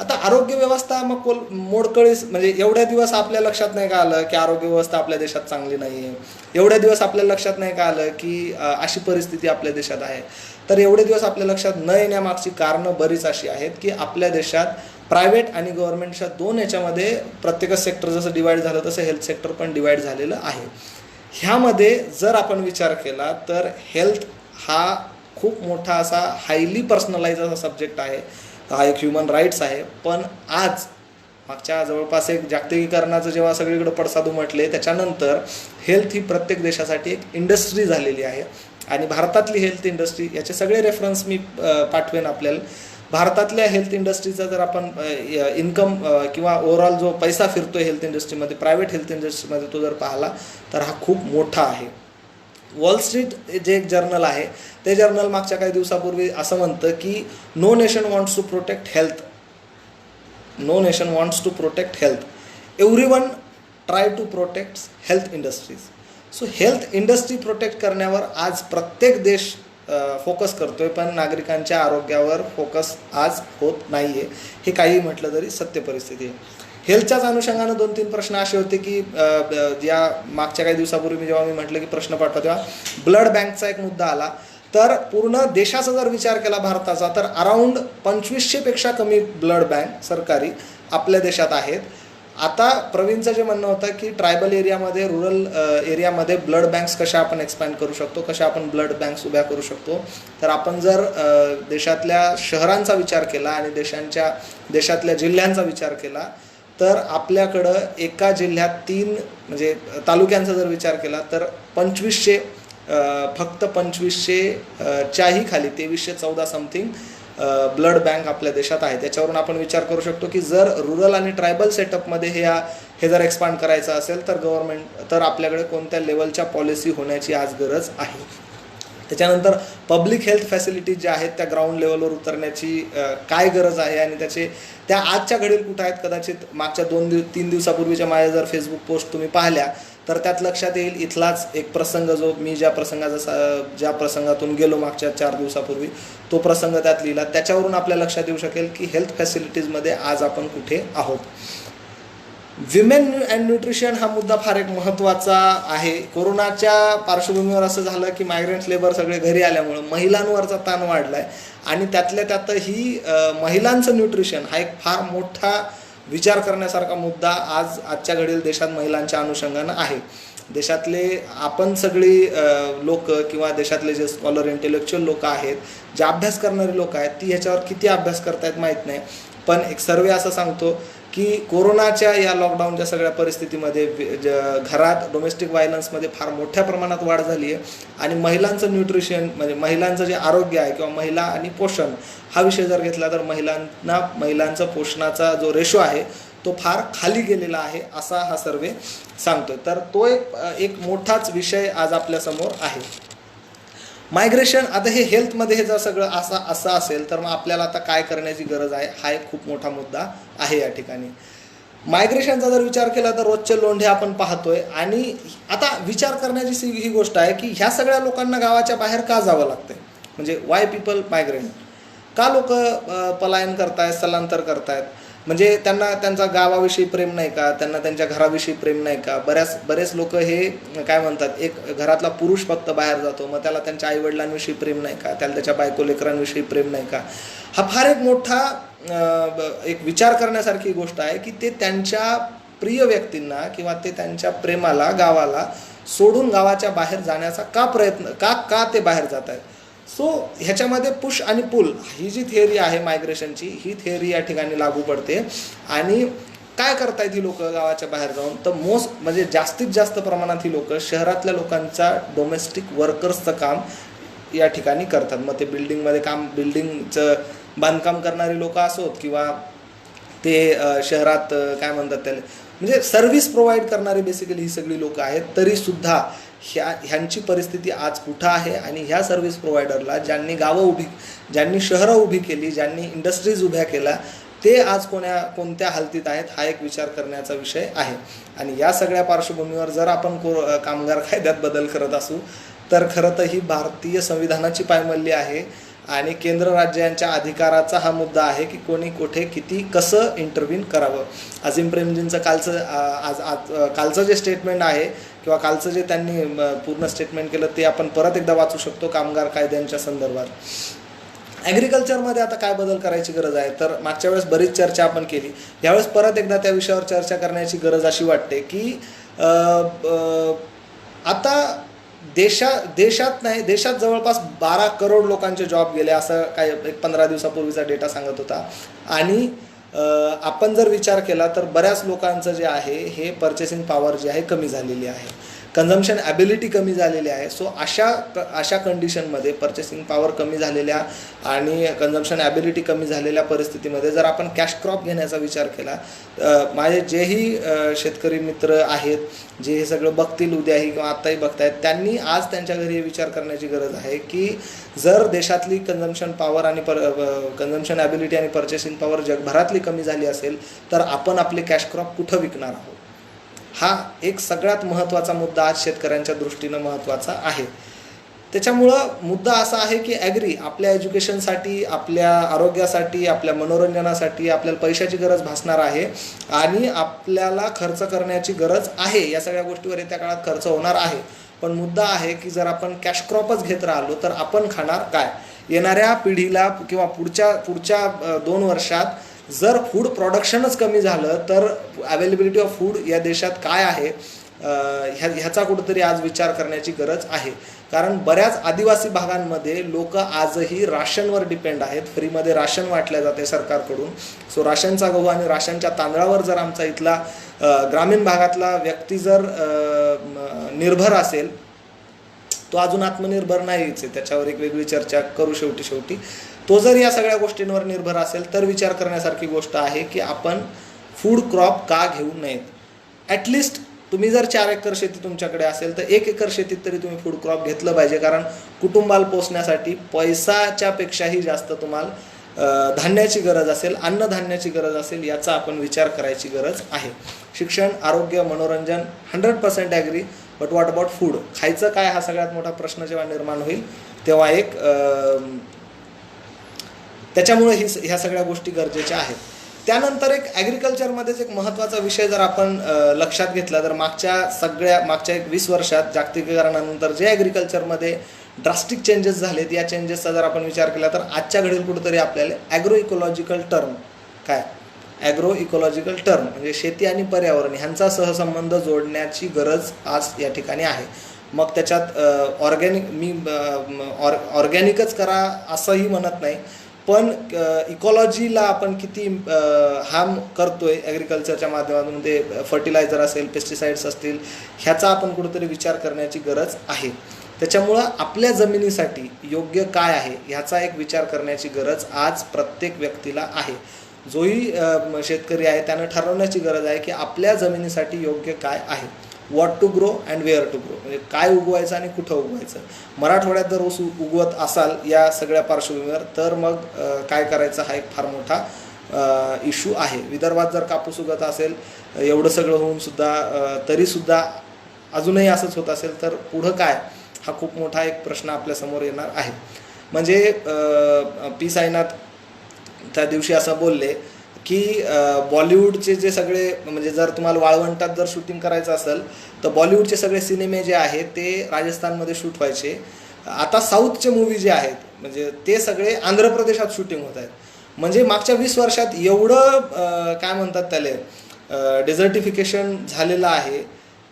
आता आरोग्य व्यवस्था मग मोडकळीस, म्हणजे एवढ्या दिवस आपल्या लक्षात नाही का आलं की आरोग्य व्यवस्था आपल्या देशात चांगली नाही आहे, एवढ्या दिवस आपल्या लक्षात नाही का आलं की अशी परिस्थिती आपल्या देशात आहे. तर एवढे दिवस आपल्या लक्षात न येण्यामागची कारणं बरीच अशी आहेत की आपल्या देशात प्रायव्हेट आणि गव्हर्नमेंटच्या दोन याच्यामध्ये प्रत्येकच सेक्टर जसं डिवाईड झालं तसं हेल्थ सेक्टर पण डिवाईड झालेलं आहे. ह्यामध्ये जर आपण विचार केला तर हेल्थ हा खूप मोठा असा हायली पर्सनलाइज असा सब्जेक्ट आहे, हा एक ह्युमन राईट्स आहे. पण आज मागच्या जवळपास एक जागतिकीकरणाचं जेव्हा सगळीकडे पडसाद उमटले त्याच्यानंतर हेल्थ ही प्रत्येक देशासाठी एक इंडस्ट्री झालेली आहे. आणि भारतातली हेल्थ इंडस्ट्री याचे सगळे रेफरन्स मी पाठवेन आपल्याला. भारतातल्या हेल्थ इंडस्ट्रीचा जर आपण इन्कम किंवा ओव्हरऑल जो पैसा फिरतोय हेल्थ इंडस्ट्रीमध्ये, प्रायव्हेट हेल्थ इंडस्ट्रीमध्ये, तो जर पाहिला तर हा खूप मोठा आहे. वॉल स्ट्रीट जे एक जर्नल आहे ते जर्नल मागच्या काही दिवसापूर्वी असं म्हणतं की no nation wants to protect health, no nation wants to protect health, everyone try to protect health industries. So health industry protect करण्यावर आज प्रत्येक देश फोकस करतोय, पण नागरिकांच्या आरोग्यावर फोकस आज होत नाही आहे. हे काही म्हटलं तरी सत्य परिस्थिती आहे. हेल्थच्याच अनुषंगानं 2-3 प्रश्न असे होते की या मागच्या काही दिवसापूर्वी जेव्हा मी म्हटलं की प्रश्न पाठवा तेव्हा ब्लड बँकचा एक मुद्दा आला. तर पूर्ण देशाचा जर विचार केला भारताचा तर अराऊंड 2500पेक्षा कमी ब्लड बँक सरकारी आपल्या देशात आहेत. आता प्रवीणचं जे म्हणणं होतं की ट्रायबल एरियामध्ये, रुरल एरियामध्ये ब्लड बँक्स कशा आपण एक्सपॅन्ड करू शकतो, कशा आपण ब्लड बँक्स उभ्या करू शकतो. तर आपण जर देशातल्या शहरांचा विचार केला आणि देशातल्या जिल्ह्यांचा विचार केला तर आपल्याकडं एका जिल्ह्यात 3 म्हणजे तालुक्यांचा जर विचार केला तर 2500, फक्त 2500च्याही खाली 2314 समथिंग ब्लड बँक आपल्या देशात आहे. त्याच्यावरून आपण विचार करू शकतो की जर रुरल आणि ट्रायबल सेटअपमध्ये हे जर एक्सपांड करायचं असेल तर आपल्याकडे कोणत्या लेवलच्या पॉलिसी होण्याची आज गरज आहे. त्याच्यानंतर पब्लिक हेल्थ फॅसिलिटीज ज्या आहेत त्या ग्राउंड लेवलवर उतरण्याची काय गरज आहे आणि त्या आजच्या घडीला कुठं आहेत. कदाचित मागच्या 2-3 दिवसापूर्वीच्या माझ्या जर फेसबुक पोस्ट तुम्ही पाहिल्या तर त्यात लक्षात येईल इथलाच एक प्रसंग जो मी ज्या प्रसंगातून गेलो मागच्या 4 दिवसापूर्वी तो प्रसंग त्यात लिहिला. त्याच्यावरून आपल्या लक्षात येऊ शकेल की हेल्थ फॅसिलिटीजमध्ये आज आपण कुठे आहोत. विमेन अँड न्यूट्रिशन हा मुद्दा फार एक महत्त्वाचा आहे. कोरोनाच्या पार्श्वभूमीवर असं झालं की मायग्रंट लेबर सगळे घरी आल्यामुळं महिलांवरचा ताण वाढला आहे आणि त्यातल्या त्यातही महिलांचं न्यूट्रिशन हा एक फार मोठा विचार करण्यासारखा मुद्दा आजच्या घडीला देशात महिलांच्या अनुषंगानं आहे. देशातले आपण सगळी लोक किंवा देशातले जे स्कॉलर इंटेलेक्च्युअल लोक आहेत, जे अभ्यास करणारे लोक आहेत, ती ह्याच्यावर किती अभ्यास करतायत माहीत नाही. पण एक सर्वे असं सांगतो की कोरोनाच्या या लॉकडाऊनच्या सगळ्या परिस्थितीमध्ये घरात डोमेस्टिक व्हायलन्समध्ये फार मोठ्या प्रमाणात वाढ झाली आहे आणि महिलांचं न्यूट्रिशन म्हणजे महिलांचं जे आरोग्य आहे किंवा महिला आणि पोषण हा विषय जर घेतला तर महिलांचं पोषणाचा जो रेशो आहे तो फार खाली गेलेला आहे असा हा सर्वे सांगतोय. तर तो एक मोठाच विषय आज आपल्यासमोर आहे. मायग्रेशन, आता हे हेल्थमध्ये हे जर सगळं असं असेल तर मग आपल्याला आता काय करण्याची गरज आहे हा एक खूप मोठा मुद्दा आहे या ठिकाणी. मायग्रेशनचा जर विचार केला तर रोजचे लोंढे आपण पाहतोय आणि आता विचार करण्याची ही गोष्ट आहे की ह्या सगळ्या लोकांना गावाच्या बाहेर का जावं लागतंय, म्हणजे वाय पीपल मायग्रेट, का लोक पलायन करतायत, स्थलांतर करतायत. म्हणजे त्यांना त्यांचा गावाविषयी प्रेम नाही का, त्यांना त्यांच्या घराविषयी प्रेम नाही का. बरेच लोक हे काय म्हणतात, एक घरातला पुरुष फक्त बाहेर जातो मग त्याला त्यांच्या आईवडिलांविषयी प्रेम नाही का, त्याला त्याच्या बायको लेकरांविषयी प्रेम नाही का. हा फार एक मोठा एक विचार करण्यासारखी गोष्ट आहे की ते त्यांच्या प्रिय व्यक्तींना किंवा ते त्यांच्या प्रेमाला, गावाला सोडून गावाच्या बाहेर जाण्याचा का प्रयत्न का ते बाहेर जात आहेत. सो ह्याच्यामध्ये पुश आणि पुल ही जी थिअरी आहे मायग्रेशनची, ही थिअरी या ठिकाणी लागू पडते. आणि काय करतायत ही लोक गावाच्या बाहेर जाऊन, तर म्हणजे जास्तीत जास्त प्रमाणात ही लोक शहरातल्या लोकांचा डोमेस्टिक वर्कर्सचं काम या ठिकाणी करतात. मग ते बिल्डिंगचं बांधकाम करणारी लोक असोत किंवा ते शहरात काय म्हणतात त्याला म्हणजे सर्व्हिस प्रोव्हाइड करणारी बेसिकली ही सगळी लोक आहेत. तरीसुद्धा ह्यांची परिस्थिती आज कुठं आहे आणि ह्या सर्व्हिस प्रोव्हायडरला ज्यांनी शहरं उभी केली, ज्यांनी इंडस्ट्रीज उभ्या केल्या, ते आज कोणत्या हालतीत आहेत हा एक विचार करण्याचा विषय आहे. आणि या सगळ्या पार्श्वभूमीवर जर आपण कामगार कायद्यात बदल करत असू तर खरं तर ही भारतीय संविधानाची पायमल्ली आहे. आणि केंद्र राज्यांच्या अधिकाराचा हा मुद्दा आहे की कोणी कुठे किती कसं इंटरव्हीन करावं. अझीम प्रेमजींचं कालचं जे स्टेटमेंट आहे किंवा कालचं जे त्यांनी पूर्ण स्टेटमेंट केलं ते आपण परत एकदा वाचू शकतो कामगार कायद्यांच्या संदर्भात. ॲग्रिकल्चरमध्ये आता काय बदल करायची गरज आहे, तर मागच्या वेळेस बरीच चर्चा आपण केली, यावेळेस परत एकदा त्या विषयावर चर्चा करण्याची गरज अशी वाटते की आता देशात जवळपास 12 करोड लोकांचे जॉब गेले असं काय एक 15 दिवसापूर्वीचा डेटा सांगत होता. आणि आपण जर विचार केला तर बऱ्याच लोकांचं जे आहे हे पर्चेसिंग पॉवर जी आहे कमी झालेली आहे, कन्झम्पशन ॲबिलिटी कमी झालेली आहे. सो अशा कंडिशनमध्ये पर्चेसिंग पॉवर कमी झालेल्या आणि कन्झम्पशन ॲबिलिटी कमी झालेल्या परिस्थितीमध्ये जर आपण कॅश क्रॉप घेण्याचा विचार केला, माझे जेही शेतकरी मित्र आहेत जे हे सगळं बघतील उद्याही किंवा आत्ताही बघतायत, त्यांनी आज त्यांच्या घरी विचार करण्याची गरज आहे की जर देशातली कन्झम्पशन पॉवर आणि कन्झम्पशन ॲबिलिटी आणि पर्चेसिंग पॉवर जगभरातली कमी झाली असेल तर आपण आपले कॅश क्रॉप कुठं विकणार आहोत. हा एक सगळ्यात महत्त्वाचा मुद्दा आज शेतकऱ्यांच्या दृष्टीनं महत्त्वाचा आहे. त्याच्यामुळं मुद्दा असा आहे की ॲग्री आपल्या एज्युकेशनसाठी, आपल्या आरोग्यासाठी, आपल्या मनोरंजनासाठी आपल्याला पैशाची गरज भासणार आहे आणि आपल्याला खर्च करण्याची गरज आहे. या सगळ्या गोष्टीवर येत्या काळात खर्च होणार आहे. पण मुद्दा आहे की जर आपण कॅश क्रॉपच घेत राहिलो तर आपण खाणार काय. येणाऱ्या पिढीला किंवा पुढच्या 2 वर्षात जर फूड प्रोडक्शनच कमी झालं तर अवेलेबिलिटी ऑफ फूड या देशात काय आहे ह्याचा कुठंतरी आज विचार करण्याची गरज आहे. कारण बऱ्याच आदिवासी भागांमध्ये लोक आजही राशनवर डिपेंड आहेत. फ्रीमध्ये राशन वाटल्या जाते सरकारकडून. सो राशनचा गहू आणि राशनच्या तांदळावर जर आमचा इथला ग्रामीण भागातला व्यक्ती जर निर्भर असेल, तो अजून आत्मनिर्भर नाहीच आहे, त्याच्यावर एक वेगळी चर्चा करू शेवटी. तो जर या सगळ्या गोष्टींवर निर्भर असेल तर विचार करण्यासारखी गोष्ट आहे की आपण फूड क्रॉप का घेऊ नयेत. ॲटलिस्ट तुम्ही जर 4 एकर शेती तुमच्याकडे असेल तर 1 एकर शेतीत तरी तुम्ही फूड क्रॉप घेतलं पाहिजे. कारण कुटुंबाला पोसण्यासाठी पैशाच्या पेक्षाही जास्त तुम्हाला धान्याची गरज असेल, अन्नधान्याची गरज असेल, याचा आपण विचार करायची गरज आहे. शिक्षण, आरोग्य, मनोरंजन 100% agree. But what about food, खायचं काय हा सगळ्यात मोठा प्रश्न जेव्हा निर्माण होईल तेव्हा त्याच्यामुळे ह्या सगळ्या गोष्टी गरजेच्या आहेत. त्यानंतर एक ॲग्रिकल्चरमध्येच एक महत्त्वाचा विषय जर आपण लक्षात घेतला तर मागच्या 20 वर्षात जागतिकीकरणानंतर जे ॲग्रिकल्चरमध्ये ड्रास्टिक चेंजेस झालेत, या चेंजेसचा जर आपण विचार केला तर आजच्या घडीला कुठंतरी आपल्याला ॲग्रो इकॉलॉजिकल टर्म म्हणजे शेती आणि पर्यावरण ह्यांचा सहसंबंध जोडण्याची गरज आज या ठिकाणी आहे. मग त्याच्यात ऑर्गॅनिकच करा असंही म्हणत नाही, पण इकॉलॉजीला आपण किती हार्म करतोय ॲग्रिकल्चरच्या माध्यमातून, ते फर्टिलायझर असेल, पेस्टिसाइड्स असतील, ह्याचा आपण कुठेतरी विचार करण्याची गरज आहे. त्याच्यामुळं आपल्या जमिनीसाठी योग्य काय आहे ह्याचा एक विचार करण्याची गरज आज प्रत्येक व्यक्तीला आहे. जोही शेतकरी आहे त्यानं ठरवण्याची गरज आहे की आपल्या जमिनीसाठी योग्य काय आहे. What to grow and where to grow, म्हणजे काय उगवायचं आणि कुठं उगवायचं. मराठवाड्यात जर ऊस उगवत असाल या सगळ्या पार्श्वभूमीवर तर मग काय करायचं हा एक फार मोठा इश्यू आहे. विदर्भात जर कापूस उगत असेल, एवढं सगळं होऊन सुद्धा तरीसुद्धा अजूनही असंच होत असेल तर पुढं काय, हा खूप मोठा एक प्रश्न आपल्यासमोर येणार आहे. म्हणजे पी साईनाथ त्या दिवशी असं बोलले की बॉलिवूडचे जे सगळे, म्हणजे जर तुम्हाला वाळवंटात जर शूटिंग करायचं असेल तर बॉलिवूडचे सगळे सिनेमे जे आहेत ते राजस्थानमध्ये शूट व्हायचे. आता साऊथचे मूवी जे आहेत म्हणजे ते सगळे आंध्र प्रदेशात शूटिंग होत आहेत. म्हणजे मागच्या 20 वर्षात एवढं काय म्हणतात त्याला डेझर्टिफिकेशन झालेलं आहे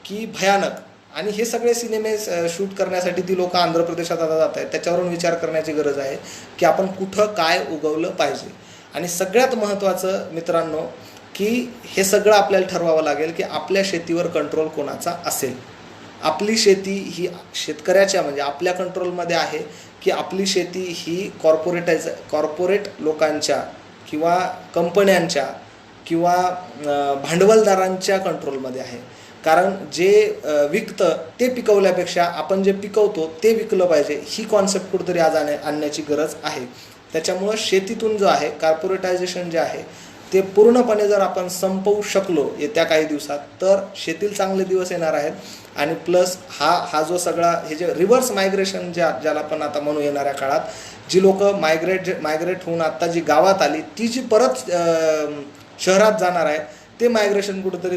की भयानक. आणि हे सगळे सिनेमे शूट करण्यासाठी ती लोक आंध्र प्रदेशात आता जात आहेत. त्याच्यावरून विचार करण्याची गरज आहे की आपण कुठं काय उगवलं पाहिजे. आणि सगळ्यात महत्त्वाचं मित्रांनो की हे सगळं आपल्याला ठरवावं लागेल की आपल्या शेतीवर कंट्रोल कोणाचा असेल. आपली शेती ही शेतकऱ्याच्या म्हणजे आपल्या कंट्रोलमध्ये आहे की आपली शेती ही कॉर्पोरेट लोकांच्या किंवा कंपन्यांच्या किंवा भांडवलदारांच्या कंट्रोलमध्ये आहे. कारण जे विकतं ते पिकवल्यापेक्षा आपण जे पिकवतो ते विकलं पाहिजे, ही कॉन्सेप्ट कुठेतरी आज आणण्याची गरज आहे. त्याच्यामुळं शेतीतून जो आहे कॉर्पोरेटायझेशन जे आहे ते पूर्णपणे जर आपण संपवू शकलो येत्या काही दिवसात तर शेतीला चांगले दिवस येणार आहेत. आणि प्लस हा जो सगळा हे जे रिव्हर्स मायग्रेशन ज्याला आपण आता म्हणू येणाऱ्या काळात, जी लोक मायग्रेट होऊन आत्ता जी गावात आली ती जी परत शहरात जाणार आहे ते मायग्रेशन कुठेतरी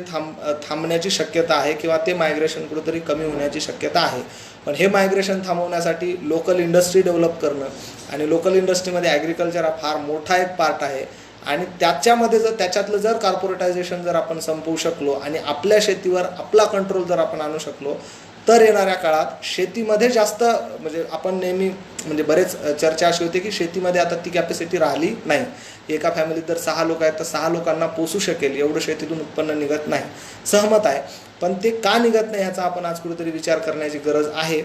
थांबण्याची शक्यता आहे किंवा ते मायग्रेशन कुठेतरी कमी होण्याची शक्यता आहे. पण हे मायग्रेशन थांबवण्यासाठी लोकल इंडस्ट्री डेव्हलप करणं आणि लोकल इंडस्ट्रीमध्ये ॲग्रिकल्चर हा फार मोठा एक पार्ट आहे आणि त्याच्यामध्ये त्याच्यातलं जर कॉर्पोरेटायझेशन जर आपण संपवू शकलो आणि आपल्या शेतीवर आपला कंट्रोल जर आपण आणू शकलो तर येणाऱ्या काळात शेतीमध्ये जास्त म्हणजे आपण नेहमी म्हणजे बरेच चर्चा अशी होती की शेतीमध्ये आता ती कॅपॅसिटी राहिली नाही. एका फॅमिलीत जर 6 लोक आहेत तर 6 लोकांना पोसू शकेल एवढं शेतीतून उत्पन्न निघत नाही. सहमत आहे, पण ते का निघत नाही ह्याचा आपण आज कुठेतरी विचार करण्याची गरज आहे.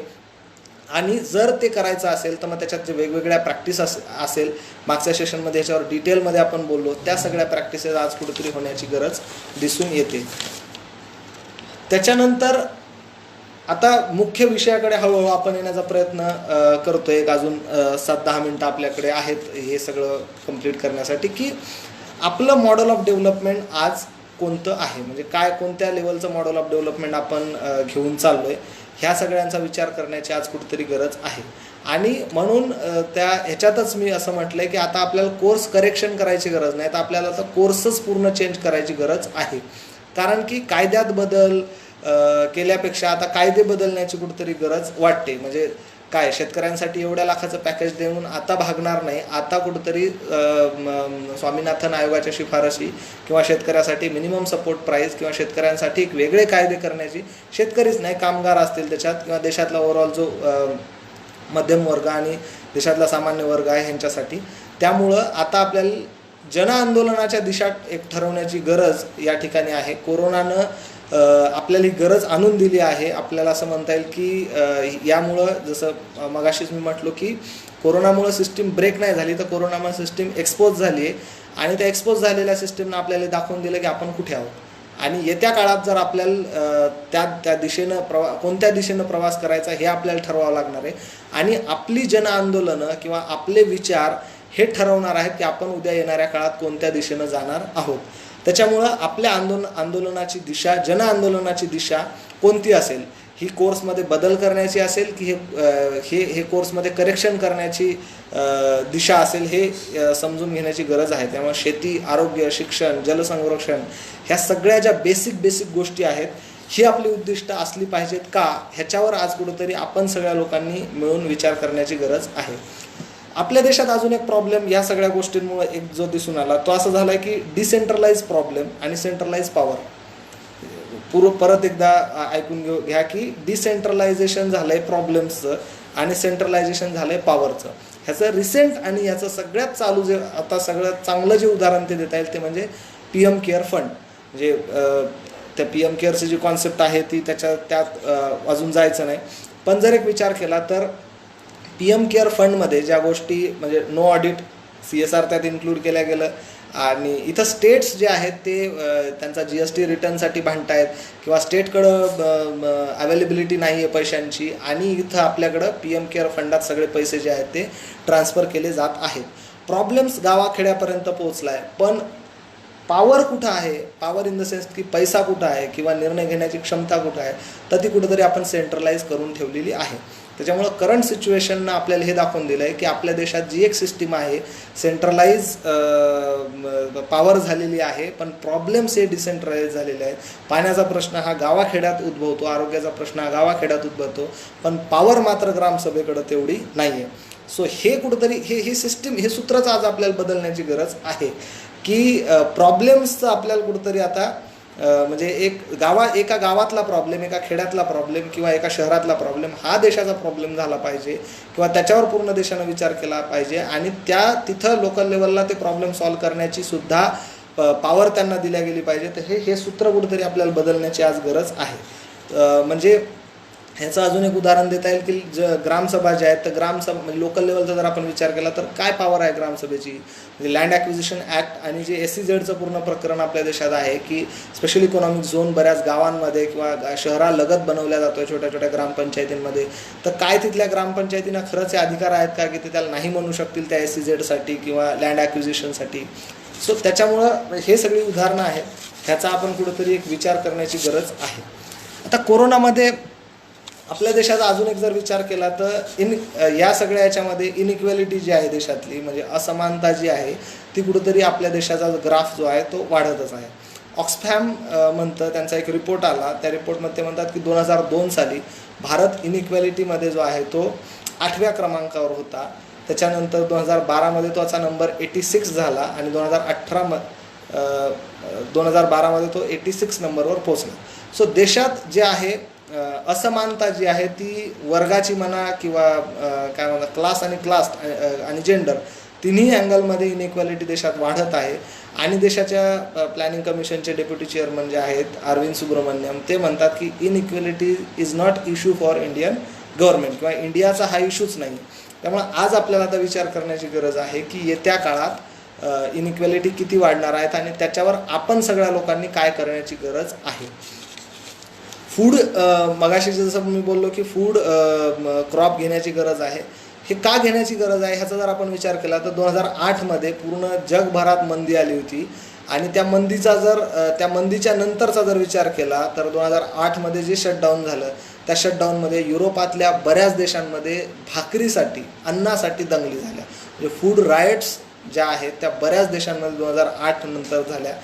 आणि जर ते करायचं असेल तर मग त्याच्यात जे वेगवेगळ्या प्रॅक्टिस असेल मागच्या सेशनमध्ये ह्याच्यावर डिटेलमध्ये आपण बोललो त्या सगळ्या प्रॅक्टिसेस आज कुठेतरी होण्याची गरज दिसून येते. त्याच्यानंतर आता मुख्य विषयाकडे हळूहळू आपण येण्याचा प्रयत्न करतोय. एक अजून 7-10 मिनटं आपल्याकडे आहेत हे सगळं कंप्लीट करण्यासाठी की आपलं मॉडेल ऑफ डेव्हलपमेंट आज कोणतं आहे, म्हणजे काय कोणत्या लेवलचं मॉडेल ऑफ डेव्हलपमेंट आपण घेऊन चाललो आहे ह्या सगळ्यांचा विचार करण्याची आज कुठेतरी गरज आहे. आणि म्हणून ह्याच्यातच मी असं म्हटलं आहे की आता आपल्याला कोर्स करेक्शन करायची गरज नाही तर आपल्याला आता कोर्सच पूर्ण चेंज करायची गरज आहे. कारण की कायद्यात बदल केल्यापेक्षा आता कायदे बदलण्याची कुठेतरी गरज वाटते. म्हणजे काय शेतकऱ्यांसाठी एवढ्या लाखाचं पॅकेज देऊन आता भागणार नाही. आता कुठेतरी स्वामीनाथन आयोगाच्या शिफारशी किंवा शेतकऱ्यासाठी मिनिमम सपोर्ट प्राईस किंवा शेतकऱ्यांसाठी एक वेगळे कायदे करण्याची, शेतकरीच नाही कामगार असतील त्याच्यात किंवा देशातला ओव्हरऑल जो मध्यम वर्ग आणि देशातला सामान्य वर्ग आहे ह्यांच्यासाठी. त्यामुळं आता आपल्याला जनआंदोलनाच्या दिशा एक ठरवण्याची गरज या ठिकाणी आहे. कोरोनानं आपल्याला ही गरज आणून दिली आहे. आपल्याला असं म्हणता येईल की यामुळं जसं मगाशीच मी म्हटलो की कोरोनामुळं सिस्टीम ब्रेक नाही झाली तर कोरोनामुळे सिस्टीम एक्सपोज झाली आहे आणि त्या एक्सपोज झालेल्या सिस्टीमनं आपल्याला दाखवून दिलं की आपण कुठे आहोत आणि येत्या काळात जर आपल्याला त्या दिशेनं कोणत्या दिशेनं प्रवास करायचा हे आपल्याला ठरवावं लागणार आहे. आणि आपली जनआंदोलनं किंवा आपले विचार हे ठरवणार आहेत की आपण उद्या येणाऱ्या काळात कोणत्या दिशेनं जाणार आहोत. त्याच्यामुळं आपल्या आंदोलनाची दिशा, जनआंदोलनाची दिशा कोणती असेल, ही कोर्समध्ये बदल करण्याची असेल की हे कोर्समध्ये करेक्शन करण्याची दिशा असेल हे समजून घेण्याची गरज आहे. त्यामुळे शेती, आरोग्य, शिक्षण, जलसंरक्षण ह्या सगळ्या ज्या बेसिक गोष्टी आहेत ही आपली उद्दिष्ट असली पाहिजेत का ह्याच्यावर आज कुठेतरी आपण सगळ्या लोकांनी मिळून विचार करण्याची गरज आहे. आपल्या देशात अजून एक प्रॉब्लेम या सगळ्या गोष्टींमुळे एक जो दिसून आला तो असं झाला की डिसेंट्रलाइज प्रॉब्लेम आणि सेंट्रलाइज पॉवर. परत एकदा ऐकून घ्या की डिसेंट्रलायझेशन झालं आहे प्रॉब्लेम्सचं आणि सेंट्रलायझेशन झालं आहे पॉवरचं. ह्याचं रिसेंट आणि याचं सगळ्यात चालू जे आता सगळ्यात चांगलं जे उदाहरण ते देता येईल ते म्हणजे PM केअर फंड. म्हणजे त्या PM केअरची जी कॉन्सेप्ट आहे ती त्यात अजून जायचं नाही. पण जर एक विचार केला तर PM केअर फंडमध्ये ज्या गोष्टी म्हणजे नो ऑडिट, CSR त्यात इन्क्लूड केल्या गेलं आणि इथं स्टेट्स जे आहेत ते त्यांचा GST रिटर्नसाठी भांडतायत किंवा स्टेटकडं अवेलेबिलिटी नाही आहे पैशांची आणि इथं आपल्याकडं PM केअर फंडात सगळे पैसे जे आहेत ते ट्रान्सफर केले जात आहेत. प्रॉब्लेम्स गावाखेड्यापर्यंत पोहोचला आहे पण पॉवर कुठं आहे, पॉवर इन द सेन्स की पैसा कुठं आहे किंवा निर्णय घेण्याची क्षमता कुठं आहे तर ती कुठंतरी आपण सेंट्रलाइज करून ठेवलेली आहे. त्याच्यामुळं करंट सिच्युएशननं आपल्याला हे दाखवून दिलं आहे की आपल्या देशात जी एक सिस्टीम आहे सेंट्रलाइज पॉवर झालेली आहे पण प्रॉब्लेम्स हे डिसेंट्रलाइज झालेले आहेत. पाण्याचा प्रश्न हा गावाखेड्यात उद्भवतो, आरोग्याचा प्रश्न हा गावाखेड्यात उद्भवतो पण पॉवर मात्र ग्रामसभेकडं तेवढी नाही आहे. सो हे कुठंतरी हे सिस्टीम हे सूत्रच आज आपल्याला बदलण्याची गरज आहे की प्रॉब्लेम्सचं आपल्याला कुठंतरी आता म्हणजे एका गावातला प्रॉब्लेम, एका खेड्यातला प्रॉब्लेम किंवा एका शहरातला प्रॉब्लेम हा देशाचा प्रॉब्लेम झाला पाहिजे किंवा त्याच्यावर पूर्ण देशानं विचार केला पाहिजे आणि तिथं लोकल लेवलला ते प्रॉब्लेम सॉल्व्ह करण्याची सुद्धा पॉवर त्यांना दिल्या गेली पाहिजे. तर हे सूत्र कुठेतरी आपल्याला बदलण्याची आज गरज आहे. म्हणजे ह्याचं अजून एक उदाहरण देता येईल की ग्रामसभा ज्या आहेत तर ग्रामसभा म्हणजे लोकल लेवलचा जर आपण विचार केला तर काय पॉवर आहे ग्रामसभेची. म्हणजे लँड ॲक्विजिशन ॲक्ट आणि जे SEZचं पूर्ण प्रकरण आपल्या देशात आहे की स्पेशल इकॉनॉमिक झोन बऱ्याच गावांमध्ये किंवा शहरालगत बनवल्या जातो छोट्या छोट्या ग्रामपंचायतींमध्ये. तर काय तिथल्या ग्रामपंचायतींना खरंच हे अधिकार आहेत का की ते त्याला नाही म्हणू शकतील त्या SEZसाठी किंवा लँड ॲक्विजिशनसाठी. सो त्याच्यामुळं हे सगळी उदाहरणं आहेत ह्याचा आपण कुठंतरी एक विचार करण्याची गरज आहे. आता कोरोनामध्ये आपल्या देशाचा अजून एक जर विचार केला तर या सगळ्या याच्यामध्ये इनइक्वॅलिटी जी आहे देशातली, म्हणजे असमानता जी आहे ती कुठंतरी आपल्या देशाचा ग्राफ जो आहे तो वाढतच आहे. ऑक्सफॅम म्हणतं, त्यांचा एक रिपोर्ट आला, त्या रिपोर्टमध्ये म्हणतात की 2002 साली भारत इनइक्वॅलिटीमध्ये जो आहे तो 8व्या क्रमांकावर होता. त्याच्यानंतर 2012मध्ये त्याचा नंबर 86 झाला आणि 2012मध्ये तो 86 नंबरवर पोचला. सो देशात जे आहे असमानता जी आहे ती वर्गाची म्हणा किंवा काय म्हणतात क्लास आणि जेंडर तिन्ही अँगलमध्ये इनइक्वॅलिटी देशात वाढत आहे. आणि देशाच्या प्लॅनिंग कमिशनचे डेप्युटी चेअरमन जे आहेत अरविंद सुब्रमण्यम, ते म्हणतात की inequality is not issue for Indian government किंवा इंडियाचा हा इश्यूच नाही. त्यामुळे आज आपल्याला आता विचार करण्याची गरज आहे की येत्या काळात इनइक्वॅलिटी किती वाढणार आहेत आणि त्याच्यावर आपण सगळ्या लोकांनी काय करण्याची गरज आहे. फूड मगाशी जसं मी बोललो की फूड क्रॉप घेण्याची गरज आहे. हे का घेण्याची गरज आहे ह्याचा जर आपण विचार केला तर 2008मध्ये पूर्ण जगभरात मंदी आली होती आणि त्या मंदीच्या नंतरचा जर विचार केला तर 2008मध्ये जे शटडाऊन झालं त्या शटडाऊनमध्ये युरोपातल्या बऱ्याच देशांमध्ये भाकरीसाठी अन्नासाठी दंगली झाल्या. म्हणजे फूड रायट्स ज्या आहेत त्या बऱ्याच देशांमध्ये 2008 नंतर झाल्या.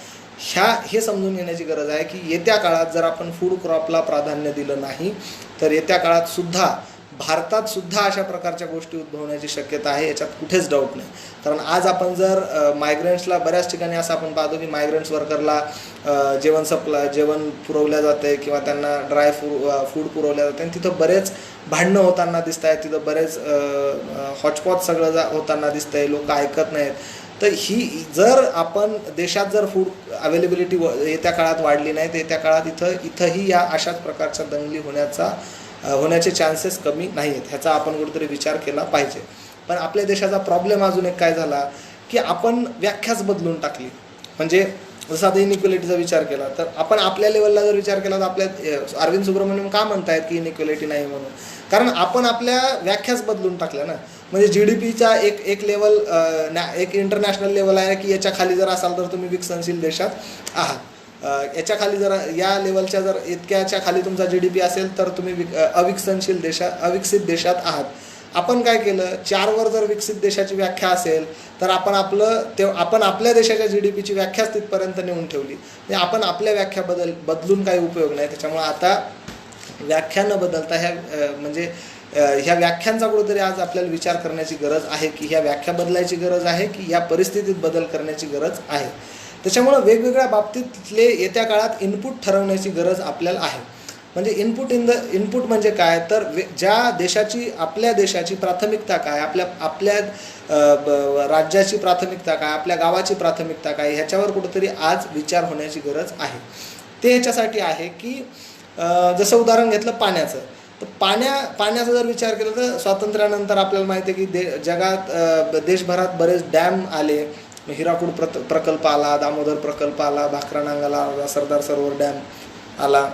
हे समजून घेण्याची गरज आहे की येत्या काळात जर आपण फूड क्रॉपला प्राधान्य दिलं नाही तर येत्या काळात सुद्धा भारतात सुद्धा अशा प्रकारच्या गोष्टी उद्भवण्याची शक्यता आहे, याच्यात कुठेच डाऊट नाही. कारण आज आपण जर मायग्रंट्सला बऱ्याच ठिकाणी असं आपण पाहतो की मायग्रंट्स वर्करला जेवण पुरवल्या जाते किंवा त्यांना ड्राय फूड पुरवल्या जाते आणि तिथं बरेच भांडणं होताना दिसत आहेत, तिथं बरेच हॉचपॉच सगळं होताना दिसतं आहे, लोक ऐकत नाहीत. तर ही जर आपण देशात जर फूड अवेलेबिलिटी येत्या काळात वाढली नाही तर येत्या काळात इथंही या अशाच प्रकारच्या दंगली होण्याचे चान्सेस कमी नाही आहेत. ह्याचा आपण कुठेतरी विचार केला पाहिजे. पण आपल्या देशाचा प्रॉब्लेम अजून एक काय झाला की आपण व्याख्याच बदलून टाकली. म्हणजे जसं आता इनइक्वॅलिटीचा विचार केला तर आपण आपल्या लेवलला जर विचार केला तर आपल्या अरविंद सुब्रमण्यम का म्हणतायत की इनइक्वॅलिटी नाही म्हणून, कारण आपण आपल्या व्याख्याच बदलून टाकल्या ना. म्हणजे GDPचा एक लेवल एक इंटरनॅशनल लेवल आहे की याच्या खाली जर असाल तर तुम्ही विकसनशील देशात आहात, याच्या खाली जर या लेवलच्या जर इतक्याच्या खाली तुमचा GDP असेल तर तुम्ही अविकसित देशात आहात. आपण काय केलं, 4वर जर विकसित देशाची व्याख्या असेल तर आपण आपल्या देशाच्या GDPची व्याख्याच तिथपर्यंत नेऊन ठेवली. म्हणजे आपण आपल्या व्याख्या बदलून काही उपयोग नाही. त्याच्यामुळे आता व्याख्या न बदलता ह्या व्याख्यांचा कुठेतरी आज आपल्याला विचार करण्याची गरज आहे की ह्या व्याख्या बदलायची गरज आहे की या परिस्थितीत बदल करण्याची गरज आहे. त्याच्यामुळं वेगवेगळ्या बाबतीतले येत्या काळात इनपुट ठरवण्याची गरज आपल्याला आहे. म्हणजे इनपुट म्हणजे काय तर आपल्या देशाची प्राथमिकता काय, आपल्या राज्याची प्राथमिकता काय, आपल्या गावाची प्राथमिकता काय, ह्याच्यावर कुठेतरी आज विचार होण्याची गरज आहे. ते ह्याच्यासाठी आहे की जसं उदाहरण घेतलं पाण्याचं, तर पाण्याचा जर विचार केला तर स्वातंत्र्यानंतर आपल्याला माहिती आहे की जगात देशभरात बरेच डॅम आले. हिराकूड प्रकल्प आला, दामोदर प्रकल्प आला, भाकरानांगाला आला, सरदार सरोवर डॅम आला.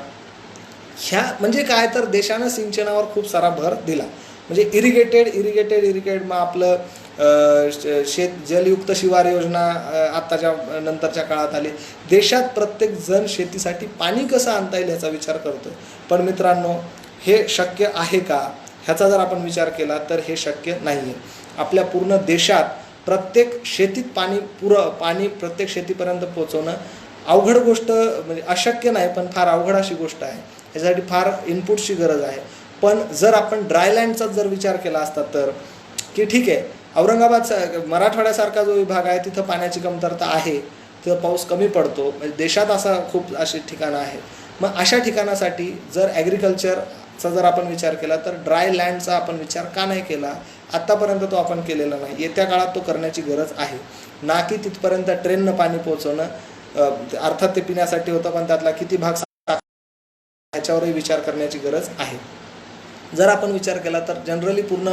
म्हणजे काय तर देशानं सिंचनावर खूप सारा भर दिला. म्हणजे इरिगेटेड मग आपलं जलयुक्त शिवार योजना आत्ताच्या नंतरच्या काळात आली. देशात प्रत्येक जण शेतीसाठी पाणी कसं आणता येईल याचा विचार करतोय. पण मित्रांनो, हे शक्य आहे का ह्याचा जर आपण विचार केला तर हे शक्य नाही आहे. आपल्या पूर्ण देशात प्रत्येक शेतीत पाणी प्रत्येक शेतीपर्यंत पोहोचवणं अवघड गोष्ट, म्हणजे अशक्य नाही पण फार अवघड अशी गोष्ट आहे. यासाठी फार इनपुटची गरज आहे. पण जर आपण ड्रायलँडचा जर विचार केला असता तर की ठीक आहे, मराठवाड्यासारखा जो विभाग आहे तिथं पाण्याची कमतरता आहे, तिथं पाऊस कमी पडतो, म्हणजे देशात खूप अशी ठिकाणं आहेत. मग अशा ठिकाणासाठी जर ॲग्रिकल्चरचा जर आपण विचार केला तर ड्राय लँडचा आपण विचार का नाही केला, आत्तापर्यंत तो आपण केलेला नाही. येत्या काळात तो करण्याची गरज आहे. ना की तिथपर्यंत ट्रेननं पाणी पोहोचवणं, अर्थात ते पिण्यासाठी होतं पण त्यातला किती भाग ह्याच्यावरही विचार करण्याची गरज आहे. जर आपण विचार केला तर जनरली पूर्ण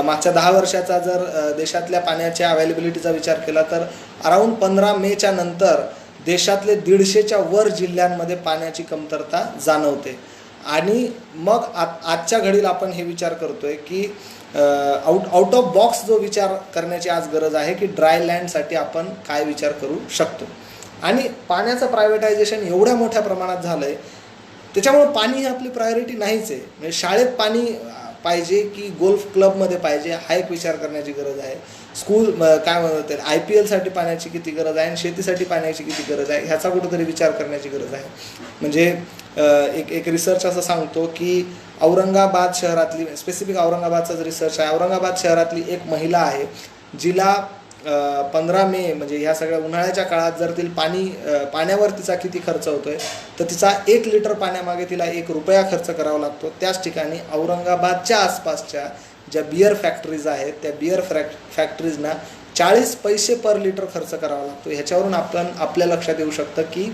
मागच्या 10 वर्षाचा जर देशातल्या पाण्याच्या अवेलेबिलिटीचा विचार केला तर अराऊंड 15 मेच्या नंतर देशातले 150च्या वर जिल्ह्यांमध्ये पाण्याची कमतरता जाणवते. आणि मग आजच्या घडीला आपण हे विचार करतोय की आउट ऑफ बॉक्स जो विचार करण्याची आज गरज आहे की ड्राय लँडसाठी आपण काय विचार करू शकतो. आणि पाण्याचं प्रायव्हेटायझेशन एवढ्या मोठ्या प्रमाणात झालं आहे त्याच्यामुळे पाणी ही आपली प्रायोरिटी नाहीच आहे. म्हणजे शाळेत पाणी पाहिजे की गोल्फ क्लबमध्ये पाहिजे हा एक विचार करण्याची गरज आहे. स्कूल काय म्हणतात IPLसाठी पाण्याची किती गरज आहे आणि शेतीसाठी पाण्याची किती गरज आहे ह्याचा कुठेतरी विचार करण्याची गरज आहे. म्हणजे एक रिसर्च असं सांगतो की औरंगाबाद शहरातली, स्पेसिफिक औरंगाबादचाच रिसर्च आहे, औरंगाबाद शहरातली एक महिला आहे जिला 15 मे म्हणजे ह्या सगळ्या उन्हाळ्याच्या काळात जर पाण्यावर तिचा किती खर्च होतोय तर तिचा 1 लिटर पाण्यामागे तिला ₹1 खर्च करावा लागतो. त्याच ठिकाणी औरंगाबादच्या आसपासच्या ज्या बियर फॅक्टरीज आहेत त्या बियर फॅक्टरीजना 40 पैसे पर लिटर खर्च करावा लागतो. ह्याच्यावरून आपल्या लक्षात येऊ शकतं की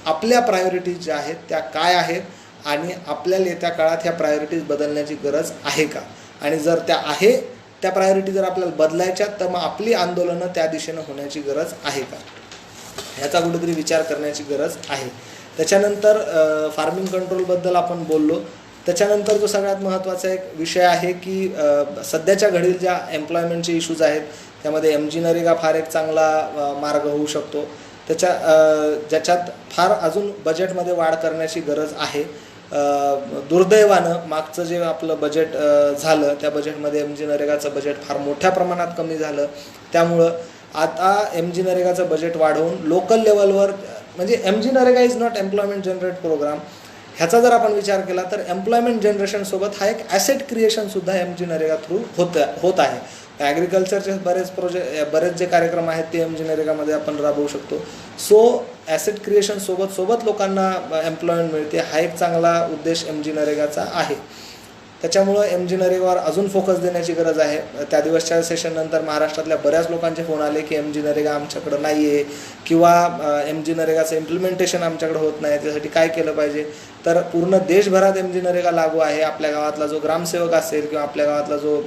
आपल्या प्रायोरिटीज ज्या आहेत त्या काय आहेत आणि आपल्याला येत्या काळात ह्या प्रायोरिटीज बदलण्याची गरज आहे का, आणि जर त्या आहे त्या प्रायोरिटी जर आपल्याला बदलायच्या तर मग आपली आंदोलनं त्या दिशेनं होण्याची गरज आहे का ह्याचा कुठेतरी विचार करण्याची गरज आहे. त्याच्यानंतर फार्मिंग कंट्रोलबद्दल आपण बोललो. त्याच्यानंतर जो सगळ्यात महत्त्वाचा एक विषय आहे की सध्याच्या घडील ज्या एम्प्लॉयमेंटचे इश्यूज आहेत त्यामध्ये MG नरेगा फार एक चांगला मार्ग होऊ शकतो. ज्याच्यात फार अजून बजेटमध्ये वाढ करण्याची गरज आहे. दुर्दैवानं मागचं जे आपलं बजेट झालं त्या बजेटमध्ये MG नरेगाचं बजेट फार मोठ्या प्रमाणात कमी झालं. त्यामुळं आता MG नरेगाचं बजेट वाढवून लोकल लेवलवर, म्हणजे MG NREGA is not employment generate program, ह्याचा जर आपण विचार केला तर एम्प्लॉयमेंट जनरेशनसोबत हा एक ॲसेट क्रिएशनसुद्धा MG नरेगा थ्रू होत आहे. ॲग्रिकल्चरचे बरेच जे कार्यक्रम आहेत ते MG नरेगामध्ये आपण राबवू शकतो. सो ॲसेट क्रिएशन सोबत लोकांना एम्प्लॉयमेंट मिळते, हा एक चांगला उद्देश MG नरेगाचा आहे. त्याच्यामुळं MG नरेगावर अजून फोकस देण्याची गरज आहे. त्या दिवसच्या सेशननंतर महाराष्ट्रातल्या बऱ्याच लोकांचे फोन आले की MG नरेगा आमच्याकडं नाही आहे किंवा MG नरेगाचं इम्प्लिमेंटेशन आमच्याकडं होत नाही, त्यासाठी काय केलं पाहिजे. तर पूर्ण देशभरात MG नरेगा लागू आहे. आपल्या गावातला जो ग्रामसेवक असेल किंवा आपल्या गावातला जो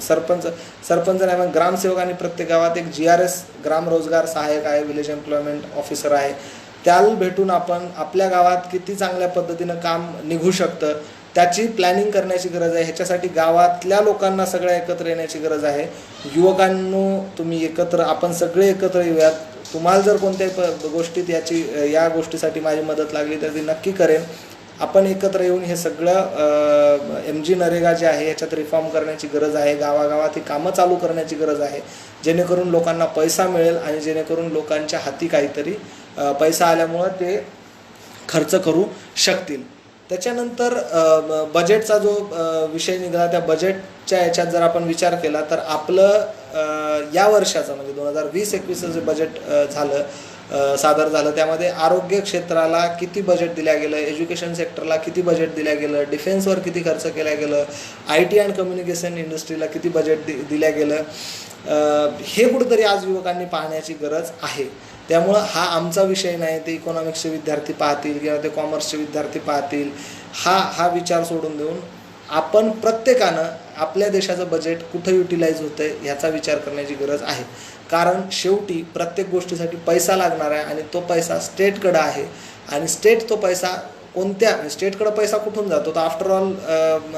सरपंच नाही पण ग्रामसेवक आणि प्रत्येक गावात एक GRS ग्राम रोजगार सहाय्यक आहे, विलेज एम्प्लॉयमेंट ऑफिसर आहे, त्याला भेटून आपण आपल्या गावात किती चांगल्या पद्धतीनं काम निघू शकतं त्याची प्लॅनिंग करण्याची गरज आहे. ह्याच्यासाठी गावातल्या लोकांना सगळ्या एकत्र येण्याची गरज आहे. युवकांनो तुम्ही आपण सगळे एकत्र येऊयात. तुम्हाला जर कोणत्याही गोष्टीत या गोष्टीसाठी माझी मदत लागली तर ती नक्की करेन. आपण एकत्र येऊन हे सगळं MG नरेगा जे आहे ह्याच्यात रिफॉर्म करण्याची गरज आहे. गावागावात ही कामं चालू करण्याची गरज आहे जेणेकरून लोकांना पैसा मिळेल आणि जेणेकरून लोकांच्या हाती काहीतरी पैसा आल्यामुळं ते खर्च करू शकतील. त्याच्यानंतर बजेटचा जो विषय निघाला त्या बजेटच्या याच्यात जर आपण विचार केला तर आपलं या वर्षाचं म्हणजे 2020-21 जे बजेट सादर झालं त्यामध्ये आरोग्य क्षेत्राला किती बजेट दिल्या गेलं, एज्युकेशन सेक्टरला किती बजेट दिल्या गेलं, डिफेन्सवर किती खर्च केला गेलं, IT अँड कम्युनिकेशन इंडस्ट्रीला किती बजेट दिल्या गेलं, हे कुठंतरी आज युवकांनी पाहण्याची गरज आहे. त्यामुळं हा आमचा विषय नाही, ते इकॉनॉमिक्सचे विद्यार्थी पाहतील किंवा ते कॉमर्सचे विद्यार्थी पाहतील, हा विचार सोडून देऊन आपण प्रत्येकानं आपल्या देशाचं बजेट कुठं युटिलाइज होतं आहे ह्याचा विचार करण्याची गरज आहे. कारण शेवटी प्रत्येक गोष्टीसाठी पैसा लागणार आहे आणि तो पैसा स्टेटकडं आहे आणि स्टेट तो पैसा स्टेटकडं पैसा कुठून जातो तर आफ्टर ऑल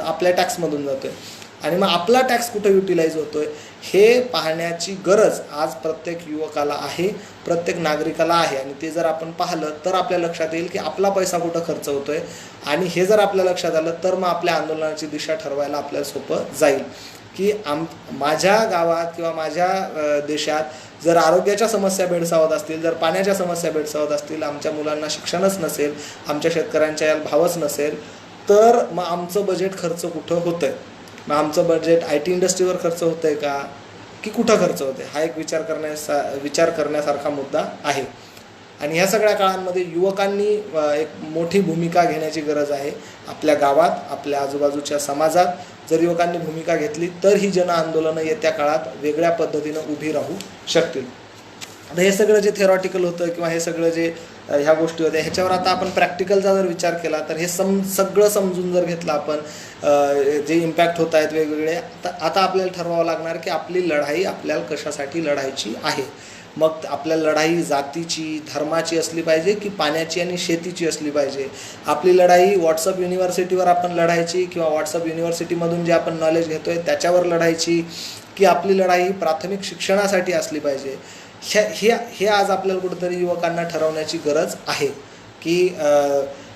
आपल्या टॅक्समधून जातो आहे आणि मग आपला टॅक्स कुठं युटिलाइज होतो आहे हे पाहण्याची गरज आज प्रत्येक युवकाला आहे, प्रत्येक नागरिकाला आहे. आणि ते जर आपण पाहिलं तर आपल्या लक्षात येईल की आपला पैसा कुठं खर्च होतो आहे आणि हे जर आपल्या लक्षात आलं तर मग आपल्या आंदोलनाची दिशा ठरवायला आपल्याला सोपं जाईल की माझ्या गावात किंवा माझ्या देशात जर आरोग्याच्या समस्या भेडसावत असतील, जर पाण्याच्या समस्या भेडसावत असतील, आमच्या मुलांना शिक्षणच नसेल, आमच्या शेतकऱ्यांच्या याला भावच नसेल तर मग आमचं बजेट खर्च कुठं होतं आहे, मग आमचं बजेट IT इंडस्ट्रीवर खर्च होतं आहे का की कुठं खर्च होतं आहे, हा एक विचार करण्यासारखा मुद्दा आहे. आणि ह्या सगळ्या काळांमध्ये युवकांनी एक मोठी भूमिका घेण्याची गरज आहे. आपल्या गावात, आपल्या आजूबाजूच्या समाजात जर युवकांनी भूमिका घेतली तर ही जन आंदोलनं येत्या काळात वेगळ्या पद्धतीनं उभी राहू शकतील. आता हे सगळं जे थेरॉटिकल होतं किंवा हे सगळं जे ह्या गोष्टी होत्या ह्याच्यावर आता आपण प्रॅक्टिकलचा जर विचार केला तर हे सगळं समजून जर घेतलं आपण जे इम्पॅक्ट होत आहेत वेगवेगळे, आता आपल्याला ठरवावं लागणार की आपली लढाई आपल्याला कशासाठी लढायची आहे. मग आपल्या लढाई जातीची, धर्माची असली पाहिजे की पाण्याची आणि शेतीची असली पाहिजे. आपली लढाई व्हॉट्सअप युनिव्हर्सिटीवर आपण लढायची किंवा व्हॉट्सअप युनिव्हर्सिटीमधून जे आपण नॉलेज घेतोय त्याच्यावर लढायची की आपली लढाई प्राथमिक शिक्षणासाठी असली पाहिजे. हे आज आपल्याला कुठेतरी युवकांना ठरवण्याची गरज आहे की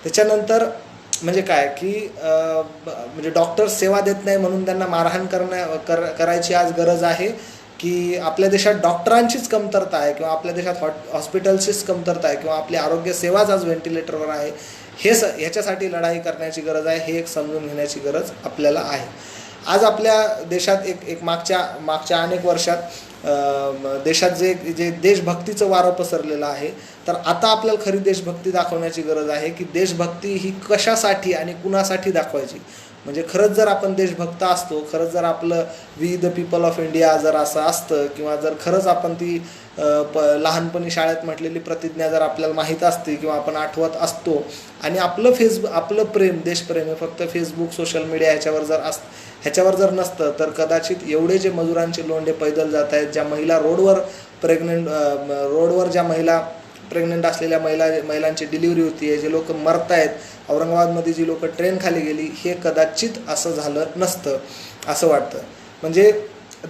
त्याच्यानंतर म्हणजे काय की म्हणजे डॉक्टर सेवा देत नाही म्हणून त्यांना मारहाण करायची आज गरज आहे, की आपल्या देशात डॉक्टरांचीच कमतरता आहे किंवा आपल्या देशात हॉस्पिटल्सचीच कमतरता आहे किंवा आपली आरोग्य सेवाच आज व्हेंटिलेटरवर आहे, ह्याच्यासाठी लढाई करण्याची गरज आहे, हे एक समजून घेण्याची गरज आपल्याला आहे. आज आपल्या देशात एक मागच्या अनेक वर्षात देशात जे देशभक्तीचं वारं पसरलेलं आहे, तर आता आपल्याला खरी देशभक्ती दाखवण्याची गरज आहे, की देशभक्ती ही कशासाठी आणि कुणासाठी दाखवायची. म्हणजे खरंच जर आपण देशभक्त असतो, खरंच जर आपलं we the people of India जर असं असतं, किंवा जर खरंच आपण ती लहानपणी शाळेत म्हटलेली प्रतिज्ञा जर आपल्याला माहीत असते किंवा आपण आठवत असतो, आणि आपलं प्रेम, देशप्रेम हे फक्त फेसबुक, सोशल मीडिया ह्याच्यावर जर नसतं, तर कदाचित एवढे जे मजुरांचे लोंढे पैदल जात आहेत, ज्या महिला रोडवर ज्या महिला प्रेग्नंट असलेल्या महिलांची डिलिव्हरी होती आहे, जे लोक मरत आहेत, औरंगाबादमध्ये जी लोक ट्रेन खाली गेली, हे कदाचित असं झालं नसतं असं वाटतं. म्हणजे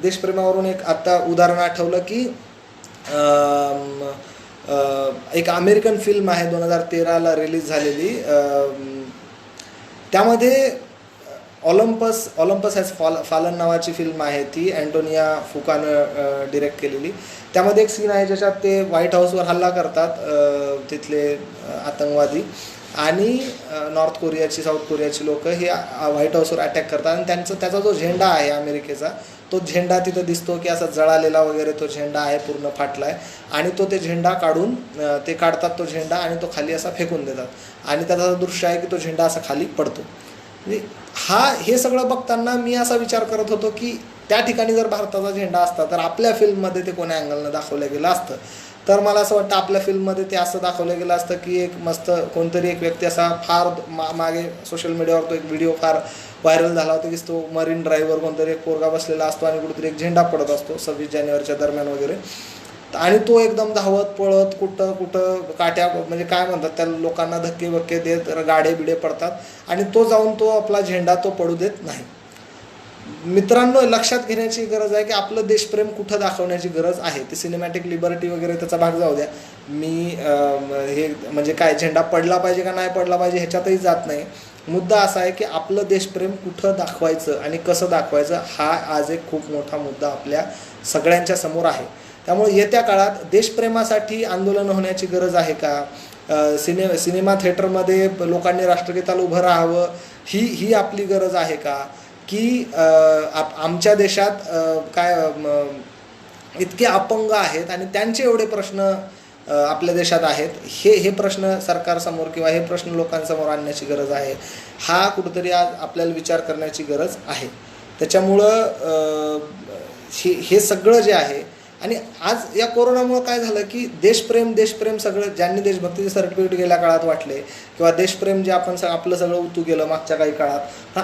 देशप्रेमावरून एक आत्ता उदाहरण आठवलं की एक अमेरिकन फिल्म आहे 2013ला रिलीज झालेली, त्यामध्ये ऑलिम्पस हॅज फॉलन नावाची फिल्म आहे, ती अँटोनिया फुकानं डिरेक्ट केलेली. त्यामध्ये एक सीन आहे ज्याच्यात ते व्हाईट हाऊसवर हल्ला करतात तिथले आतंकवादी, आणि नॉर्थ कोरियाची, साऊथ कोरियाची लोक हे व्हाईट हाऊसवर अटॅक करतात, आणि त्याचा जो झेंडा आहे अमेरिकेचा, तो झेंडा तिथं दिसतो की असा जळालेला वगैरे तो झेंडा आहे, पूर्ण फाटला आहे, आणि ते झेंडा काढतात तो झेंडा, आणि तो खाली असा फेकून देतात, आणि त्याचा दृश्य आहे की तो झेंडा असा खाली पडतो. म्हणजे हे सगळं बघताना मी असा विचार करत होतो की त्या ठिकाणी जर भारताचा झेंडा असता तर आपल्या फिल्ममध्ये ते कोण्या अँगलनं दाखवलं गेलं असतं. तर मला असं वाटतं आपल्या फिल्ममध्ये ते असं दाखवलं गेलं असतं की एक मस्त कोणतरी एक व्यक्ती असा फार मागे सोशल मीडियावर तो एक व्हिडिओ फार व्हायरल झाला होता की तो मरीन ड्राईव्हवर कोणतरी एक पोरगा बसलेला असतो आणि कुठेतरी एक झेंडा पडत असतो 26 जानेवारीच्या दरम्यान वगैरे, आणि तो एकदम धावत पळत कुठं काट्या, म्हणजे काय म्हणतात त्या लोकांना धक्के देत गाडे बिडे पडतात, आणि तो जाऊन तो आपला झेंडा तो पडू देत नाही. मित्रांनो, लक्षात घेण्याची गरज आहे की आपलं देशप्रेम कुठं दाखवण्याची गरज आहे. ते सिनेमॅटिक लिबर्टी वगैरे त्याचा भाग जाऊ द्या, मी हे म्हणजे काय झेंडा पडला पाहिजे का नाही पडला पाहिजे ह्याच्यातही जात नाही. मुद्दा असा आहे की आपलं देशप्रेम कुठं दाखवायचं आणि कसं दाखवायचं, हा आज एक खूप मोठा मुद्दा आपल्या सगळ्यांच्या समोर आहे. त्यामुळे येत्या काळात देशप्रेमासाठी आंदोलन होण्याची गरज आहे का, सिनेमा थिएटरमध्ये लोकांनी राष्ट्रगीताला उभं राहावं ही आपली गरज आहे का, की आमच्या देशात काय इतके अपंग आहेत आणि त्यांचे एवढे प्रश्न आपल्या देशात आहेत, हे प्रश्न सरकारसमोर किंवा हे प्रश्न लोकांसमोर आणण्याची गरज आहे. हा कुठंतरी आज आपल्याला विचार करण्याची गरज आहे. त्याच्यामुळं हे सगळं जे आहे, आणि आज या कोरोनामुळं काय झालं की देशप्रेम सगळं ज्यांनी देशभक्तीचे सर्टिफिकेट गेल्या काळात वाटले किंवा देशप्रेम जे आपलं सगळं उतू गेलं मागच्या काही काळात,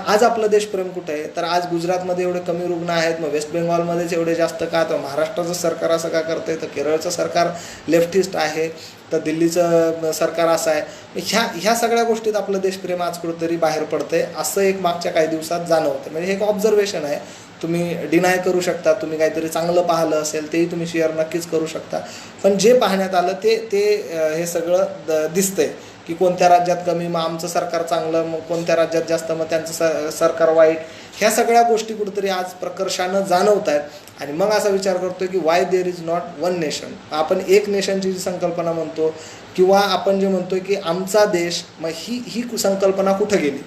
आज आपलं देशप्रेम कुठं आहे. तर आज गुजरातमध्ये एवढे कमी रुग्ण आहेत, मग वेस्ट बेंगॉलमध्येच एवढे जास्त का, तर महाराष्ट्राचं सरकार असं का करतंय, तर केरळचं सरकार लेफ्टिस्ट आहे, तर दिल्लीचं सरकार असं आहे. ह्या सगळ्या गोष्टीत आपलं देशप्रेम आज कुठंतरी बाहेर पडतंय असं एक मागच्या काही दिवसात जाणवतं. म्हणजे हे एक ऑब्झर्वेशन आहे, तुम्ही डिनाय करू शकता, तुम्ही काहीतरी चांगलं पाहिलं असेल तेही तुम्ही शेअर नक्कीच करू शकता. पण जे पाहण्यात आलं ते हे सगळं दिसतंय की कोणत्या राज्यात कमी, मग आमचं सरकार चांगलं, मग कोणत्या राज्यात जास्त, मग त्यांचं सरकार वाईट. ह्या सगळ्या गोष्टी कुठेतरी आज प्रकर्षानं जाणवत आहेत. आणि मग असा विचार करतोय की why there is not one nation. आपण एक नेशनची जी संकल्पना म्हणतो किंवा आपण जे म्हणतोय की आमचा देश, मग ही संकल्पना कुठं गेली.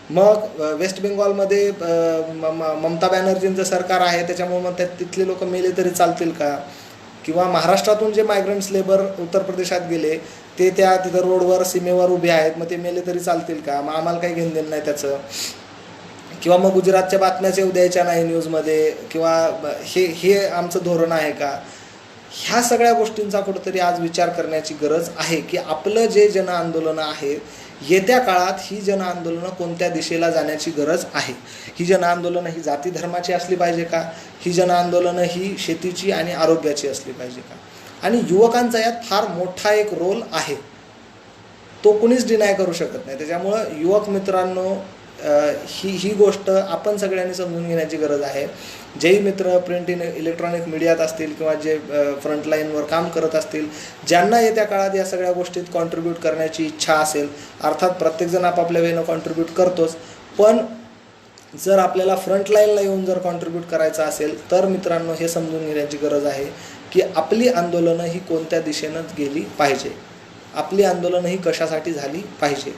मग वेस्ट बेंगॉलमध्ये ममता बॅनर्जींचं सरकार आहे, त्याच्यामुळे मग तिथले लोक मेले तरी चालतील का, किंवा महाराष्ट्रातून जे मायग्रंट्स लेबर उत्तर प्रदेशात गेले ते तिथं रोडवर सीमेवर उभे आहेत, मग ते मेले तरी चालतील का, मग आम्हाला काही घेणं देणं नाही त्याचं. किंवा मग गुजरातच्या बातम्याच येऊ द्यायच्या नाही न्यूजमध्ये, किंवा हे आमचं धोरण आहे का. ह्या सगळ्या गोष्टींचा कुठंतरी आज विचार करण्याची गरज आहे की आपलं जे जन आंदोलनं आहे, येत्या काळात ही जन आंदोलनं कोणत्या दिशेला जाण्याची गरज आहे. ही जन आंदोलनं ही जाती धर्माची असली पाहिजे का, ही जन आंदोलनं ही शेतीची आणि आरोग्याची असली पाहिजे का. आणि युवकांचा यात फार मोठा एक रोल आहे, तो कुणीच डिनाय करू शकत नाही. त्याच्यामुळं युवक मित्रांनो, ही गोष्ट आपण सगळ्यांनी समजून घेण्याची गरज आहे. जेही मित्र प्रिंट इलेक्ट्रॉनिक मीडियात असतील किंवा जे फ्रंटलाईनवर काम करत असतील, ज्यांना येत्या काळात या सगळ्या गोष्टीत कॉन्ट्रीब्यूट करण्याची इच्छा असेल, अर्थात प्रत्येकजण आपापल्या वेळेनं कॉन्ट्रीब्यूट करतोच, पण जर आपल्याला फ्रंटलाईनला येऊन जर कॉन्ट्रीब्यूट करायचं असेल तर मित्रांनो हे समजून घेण्याची गरज आहे की आपली आंदोलनं ही कोणत्या दिशेनं गेली पाहिजे, आपली आंदोलनं ही कशासाठी झाली पाहिजे.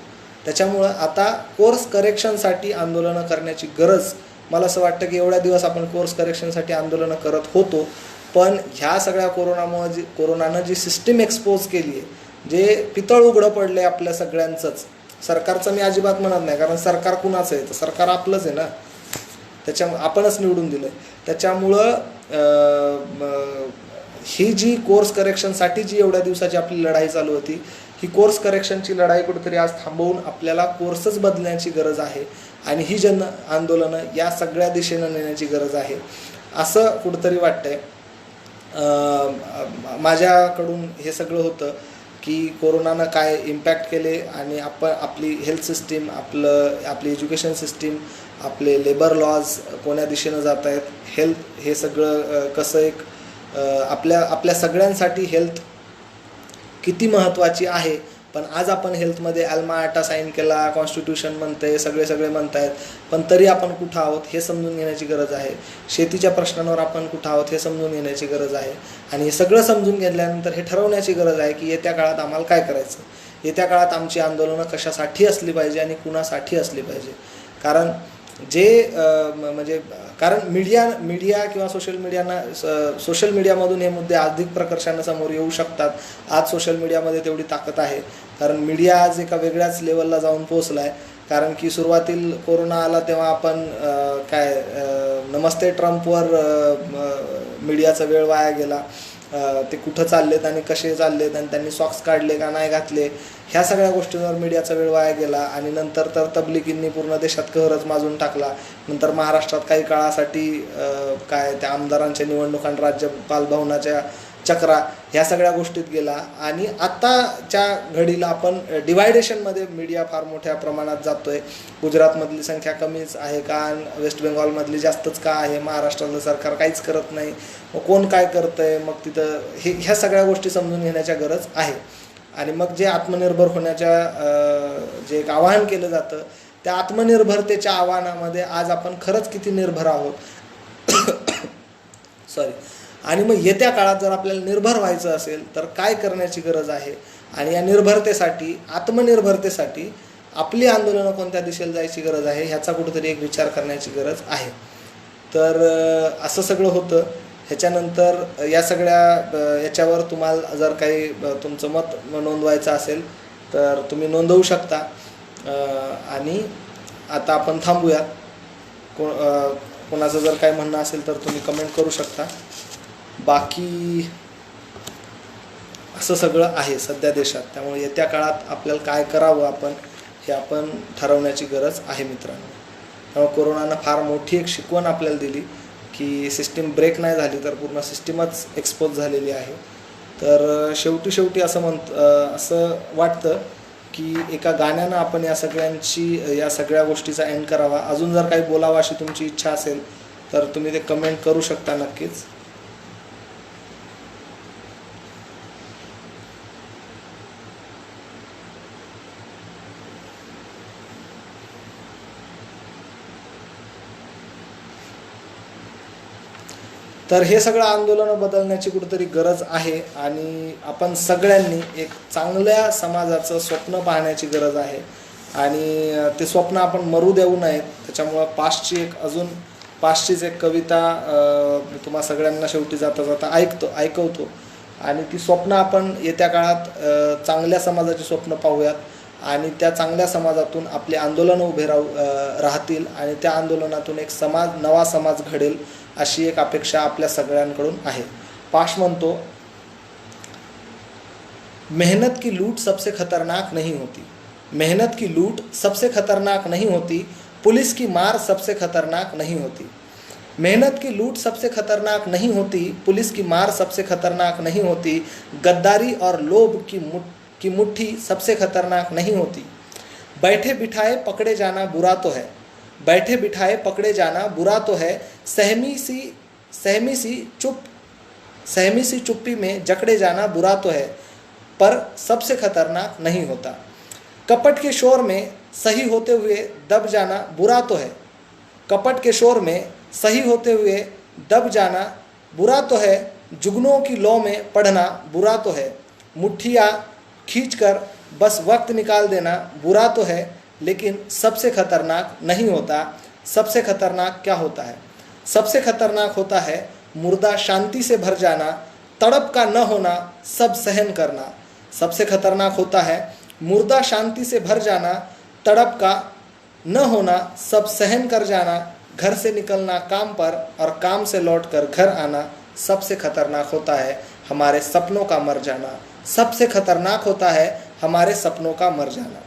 त्याच्यामुळं आता कोर्स करेक्शनसाठी आंदोलनं करण्याची गरज, मला असं वाटतं की एवढ्या दिवस आपण कोर्स करेक्शनसाठी आंदोलनं करत होतो, पण ह्या सगळ्या कोरोनानं जी सिस्टीम एक्सपोज केली आहे, जे पितळ उघडं पडलं आहे आपल्या सगळ्यांचंच, सरकारचं मी अजिबात म्हणत नाही, कारण सरकार कुणाचं आहे, तर सरकार आपलंच आहे ना, आपणच निवडून दिलं आहे. त्याच्यामुळं ही जी कोर्स करेक्शनसाठी जी एवढ्या दिवसाची आपली लढाई चालू होती, ही कोर्स करेक्शनची लढाई कुठेतरी आज थांबवून आपल्याला कोर्सच बदलण्याची गरज आहे आणि ही जन आंदोलनं या सगळ्या दिशेनं नेण्याची गरज आहे असं कुठंतरी वाटतंय. माझ्याकडून हे सगळं होतं की कोरोनानं काय इम्पॅक्ट केले आणि आपली हेल्थ सिस्टीम, आपली एज्युकेशन सिस्टीम, आपले लेबर लॉज कोण्या दिशेनं जात आहेत, हेल्थ हे सगळं कसं एक आपल्या सगळ्यांसाठी हेल्थ किती महत्त्वाची आहे. पण आज आपण हेल्थमध्ये अल्मा ॲटा साईन केला, कॉन्स्टिट्यूशन म्हणते, सगळे म्हणत आहेत, पण तरी आपण कुठं आहोत हे समजून घेण्याची गरज आहे. शेतीच्या प्रश्नांवर आपण कुठं आहोत हे समजून घेण्याची गरज आहे. आणि हे सगळं समजून घेतल्यानंतर हे ठरवण्याची गरज आहे की येत्या काळात आम्हाला काय करायचं, येत्या काळात आमची आंदोलनं कशासाठी असली पाहिजे आणि कुणासाठी असली पाहिजे. कारण कारण मीडिया किंवा सोशल मीडियामधून हे मुद्दे अधिक प्रकर्षानं समोर येऊ शकतात. आज सोशल मीडियामध्ये तेवढी ताकद आहे, कारण मीडिया आज एका वेगळ्याच लेवलला जाऊन पोहोचला आहे. कारण की सुरुवातील कोरोना आला तेव्हा आपण नमस्ते ट्रम्पवर मीडियाचा वेळ वाया गेला, ते कुठं चाललेत आणि कसे चाललेत आणि त्यांनी सॉक्स काढले का नाही घातले, ह्या सगळ्या गोष्टींवर मीडियाचा वेळ वाया गेला. आणि नंतर तर तबलिगींनी पूर्ण देशात कहरच माजून टाकला. नंतर महाराष्ट्रात काही काळासाठी त्या आमदारांच्या निवडणुकांत राज्यपाल भवनाच्या चक्रा ह्या सगळ्या गोष्टीत गेला. आणि आत्ताच्या घडीला आपण डिवायडेशनमध्ये मीडिया फार मोठ्या प्रमाणात जातोय. गुजरातमधली संख्या कमीच आहे का, वेस्ट बेंगॉलमधली जास्तच का आहे, महाराष्ट्रातलं सरकार काहीच करत नाही, मग कोण काय करतंय, मग तिथं ह्या सगळ्या गोष्टी समजून घेण्याच्या गरज आहे. आणि मग जे आत्मनिर्भर होण्याच्या जे एक आवाहन केलं जातं, त्या आत्मनिर्भरतेच्या आव्हानामध्ये आज आपण खरंच किती निर्भर आहोत सॉरी. आणि मग येत्या काळात जर आपल्याला निर्भर व्हायचं असेल तर काय करण्याची गरज आहे, आणि या निर्भरतेसाठी, आत्मनिर्भरतेसाठी आपली आंदोलनं कोणत्या दिशेला जायची गरज आहे ह्याचा कुठेतरी एक विचार करण्याची गरज आहे. तर असं सगळं होतं. ह्याच्यानंतर या सगळ्या याच्यावर तुम्हाला जर काही तुमचं मत नोंदवायचं असेल तर तुम्ही नोंदवू शकता. आणि आता आपण थांबूयात. कोणाचं जर काय म्हणणं असेल तर तुम्ही कमेंट करू शकता. बाकी असं सगळं आहे सध्या देशात, त्यामुळे येत्या काळात आपल्याला काय करावं हे आपण ठरवण्याची गरज आहे मित्रांनो. त्यामुळे कोरोनानं फार मोठी एक शिकवण आपल्याला दिली की सिस्टीम ब्रेक नाही झाली तर पूर्ण सिस्टीमच एक्सपोज झालेली आहे. तर शेवटी असं वाटतं की एका गाण्यानं आपण या सगळ्या गोष्टीचा एंड करावा. अजून जर काही बोलावं अशी तुमची इच्छा असेल तर तुम्ही ते कमेंट करू शकता नक्कीच. तर हे सगळं आंदोलनं बदलण्याची कुठेतरी गरज आहे आणि आपण सगळ्यांनी एक चांगल्या समाजाचं स्वप्न पाहण्याची गरज आहे. आणि ते स्वप्न आपण मरू देऊ नयेत. त्याच्यामुळं पास्टचीच एक कविता तुम्हा सगळ्यांना शेवटी जाता ऐकवतो. आणि ती स्वप्न आपण येत्या काळात चांगल्या समाजाची स्वप्न पाहूयात आणि त्या चांगल्या समाजातून आपली आंदोलनं उभे राहतील आणि त्या आंदोलनातून एक नवा समाज घडेल अशी एक अपेक्षा आपल्या सगळ्यांकडून आहे. पाश म्हणतो, मेहनत की लूट सबसे खतरनाक नहीं होती, मेहनत की लूट सबसे खतरनाक नहीं होती, पुलिस की मार सबसे खतरनाक नहीं होती. मेहनत की लूट सबसे खतरनाक नहीं होती, पुलिस की मार सबसे खतरनाक नहीं होती, गद्दारी और लोभ की मुट्ठी सबसे खतरनाक नहीं होती. बैठे बिठाए पकड़े जाना बुरा तो है, बैठे बिठाए पकड़े जाना बुरा तो है, सहमी सी चुप्पी में जकड़े जाना बुरा तो है, पर सबसे खतरनाक नहीं होता। कपट के शोर में सही होते हुए दब जाना बुरा तो है, कपट के शोर में सही होते हुए दब जाना बुरा तो है, जुगनों की लौ में पढ़ना बुरा तो है, मुट्ठियाँ खींचकर बस वक्त निकाल देना बुरा तो है, लेकिन सबसे खतरनाक नहीं होता। सबसे खतरनाक क्या होता है? सबसे खतरनाक होता है मुर्दा शांति से भर जाना, तड़प का न होना, सब सहन करना। सबसे खतरनाक होता है मुर्दा शांति से भर जाना, तड़प का न होना, सब सहन कर जाना, घर से निकलना काम पर और काम से लौटकर घर आना। सबसे खतरनाक होता है हमारे सपनों का मर जाना। सबसे खतरनाक होता है हमारे सपनों का मर जाना।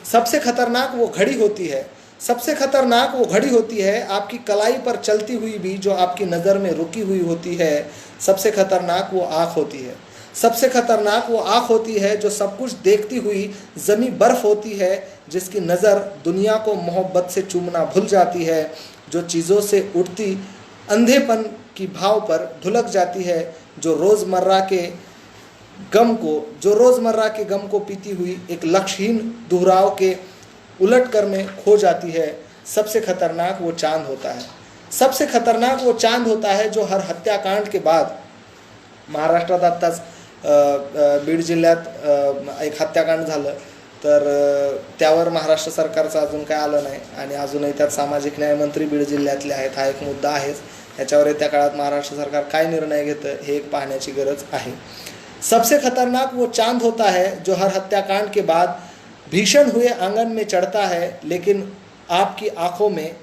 सबसे खतरनाक वो घड़ी होती है, सबसे खतरनाक वो घड़ी होती है आपकी कलाई पर चलती हुई भी जो आपकी नज़र में रुकी हुई होती है। सबसे खतरनाक वो आँख होती है, सबसे खतरनाक वो आँख होती है जो सब कुछ देखती हुई ज़मी बर्फ़ होती है, जिसकी नज़र दुनिया को मोहब्बत से चूमना भूल जाती है, जो चीज़ों से उठती अंधेपन की भाव पर ढुलक जाती है, जो रोज़मर्रा के गम को पीती हुई एक लक्ष्यहीन दोहराव के उलट कर में खो जाती है। सबसे खतरनाक वो चांद होता है, सबसे खतरनाक वो चांद होता है जो हर हत्याकांड के बाद, महाराष्ट्रात आत्ताच बीड जिल्ह्यात एक हत्याकांड झालं, तर त्यावर महाराष्ट्र सरकारचं अजून काय आलं नाही आणि अजूनही त्यात सामाजिक न्याय मंत्री बीड जिल्ह्यातले आहेत, हा एक मुद्दा आहेच। याच्यावर येत्या काळात महाराष्ट्र सरकार काय निर्णय घेतं हे एक पाहण्याची गरज आहे। सबसे खतरनाक वो चांद होता है जो हर हत्याकांड के बाद भीषण हुए आंगन में चढ़ता है, लेकिन आपकी आंखों में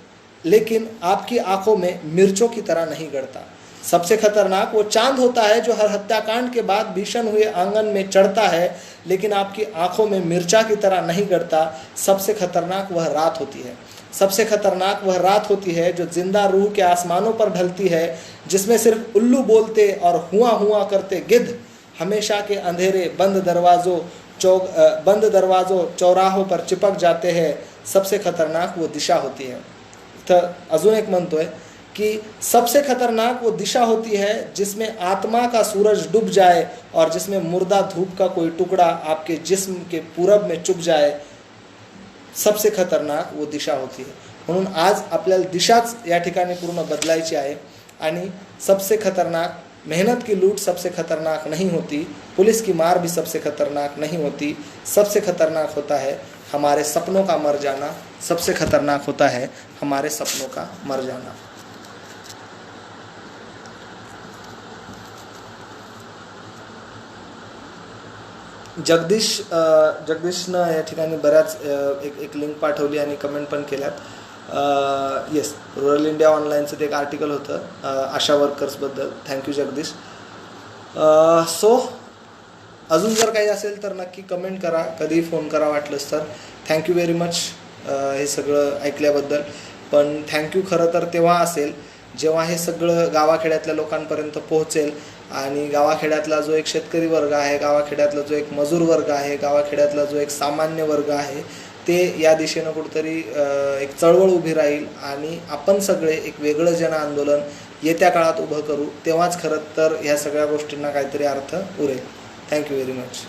मिर्चों की तरह नहीं गड़ता। सबसे खतरनाक वो चांद होता है जो हर हत्याकांड के बाद भीषण हुए आंगन में चढ़ता है, लेकिन आपकी आंखों में मिर्चा की तरह नहीं गड़ता। सबसे खतरनाक वह रात होती है, सबसे खतरनाक वह रात होती है जो जिंदा रूह के आसमानों पर ढलती है, जिसमें सिर्फ उल्लू बोलते और हुआ हुआ करते गिद्ध हमेशा के अंधेरे बंद दरवाज़ों चौराहों पर चिपक जाते हैं। सबसे खतरनाक वो दिशा होती है। तर अजून एक म्हणतोय कि सबसे खतरनाक वो दिशा होती है जिसमें आत्मा का सूरज डूब जाए और जिसमें मुर्दा धूप का कोई टुकड़ा आपके जिस्म के पूरब में चुभ जाए। सबसे खतरनाक वो दिशा होती है। म्हणून आज आपल्याला दिशाच या ठिकाणी पूर्ण बदलायची आहे आणि सबसे खतरनाक मेहनत की लूट सबसे खतरनाक नहीं होती, पुलिस की मार भी सबसे खतरनाक नहीं होती। सबसे खतरनाक होता है हमारे सपनों का मर जाना, सबसे खतरनाक होता है हमारे सपनों का मर जाना। जगदीशनं या ठिकाणी बऱ्याच एक लिंक पाठवली आणि कमेंट पण केल्यात। येस, रुरल इंडिया ऑनलाईनचं ते एक आर्टिकल होतं आशा वर्कर्सबद्दल। थँक्यू जगदीश। सो अजून जर काही असेल तर नक्की कमेंट करा, कधीही फोन करा वाटलंच तर। थँक्यू व्हेरी मच हे सगळं ऐकल्याबद्दल। पण थँक्यू खरं तर तेव्हा असेल जेव्हा हे सगळं गावाखेड्यातल्या लोकांपर्यंत पोहोचेल आणि गावाखेड्यातला जो एक शेतकरी वर्ग आहे, गावाखेड्यातला जो एक मजूर वर्ग आहे, गावाखेड्यातला जो एक सामान्य वर्ग आहे, ते या दिशेनं कुठेतरी एक चळवळ उभी राहील आणि आपण सगळे एक वेगळं जन आंदोलन येत्या काळात उभं करू, तेव्हाच खरं तर ह्या सगळ्या गोष्टींना काहीतरी अर्थ उरेल। Thank you very much.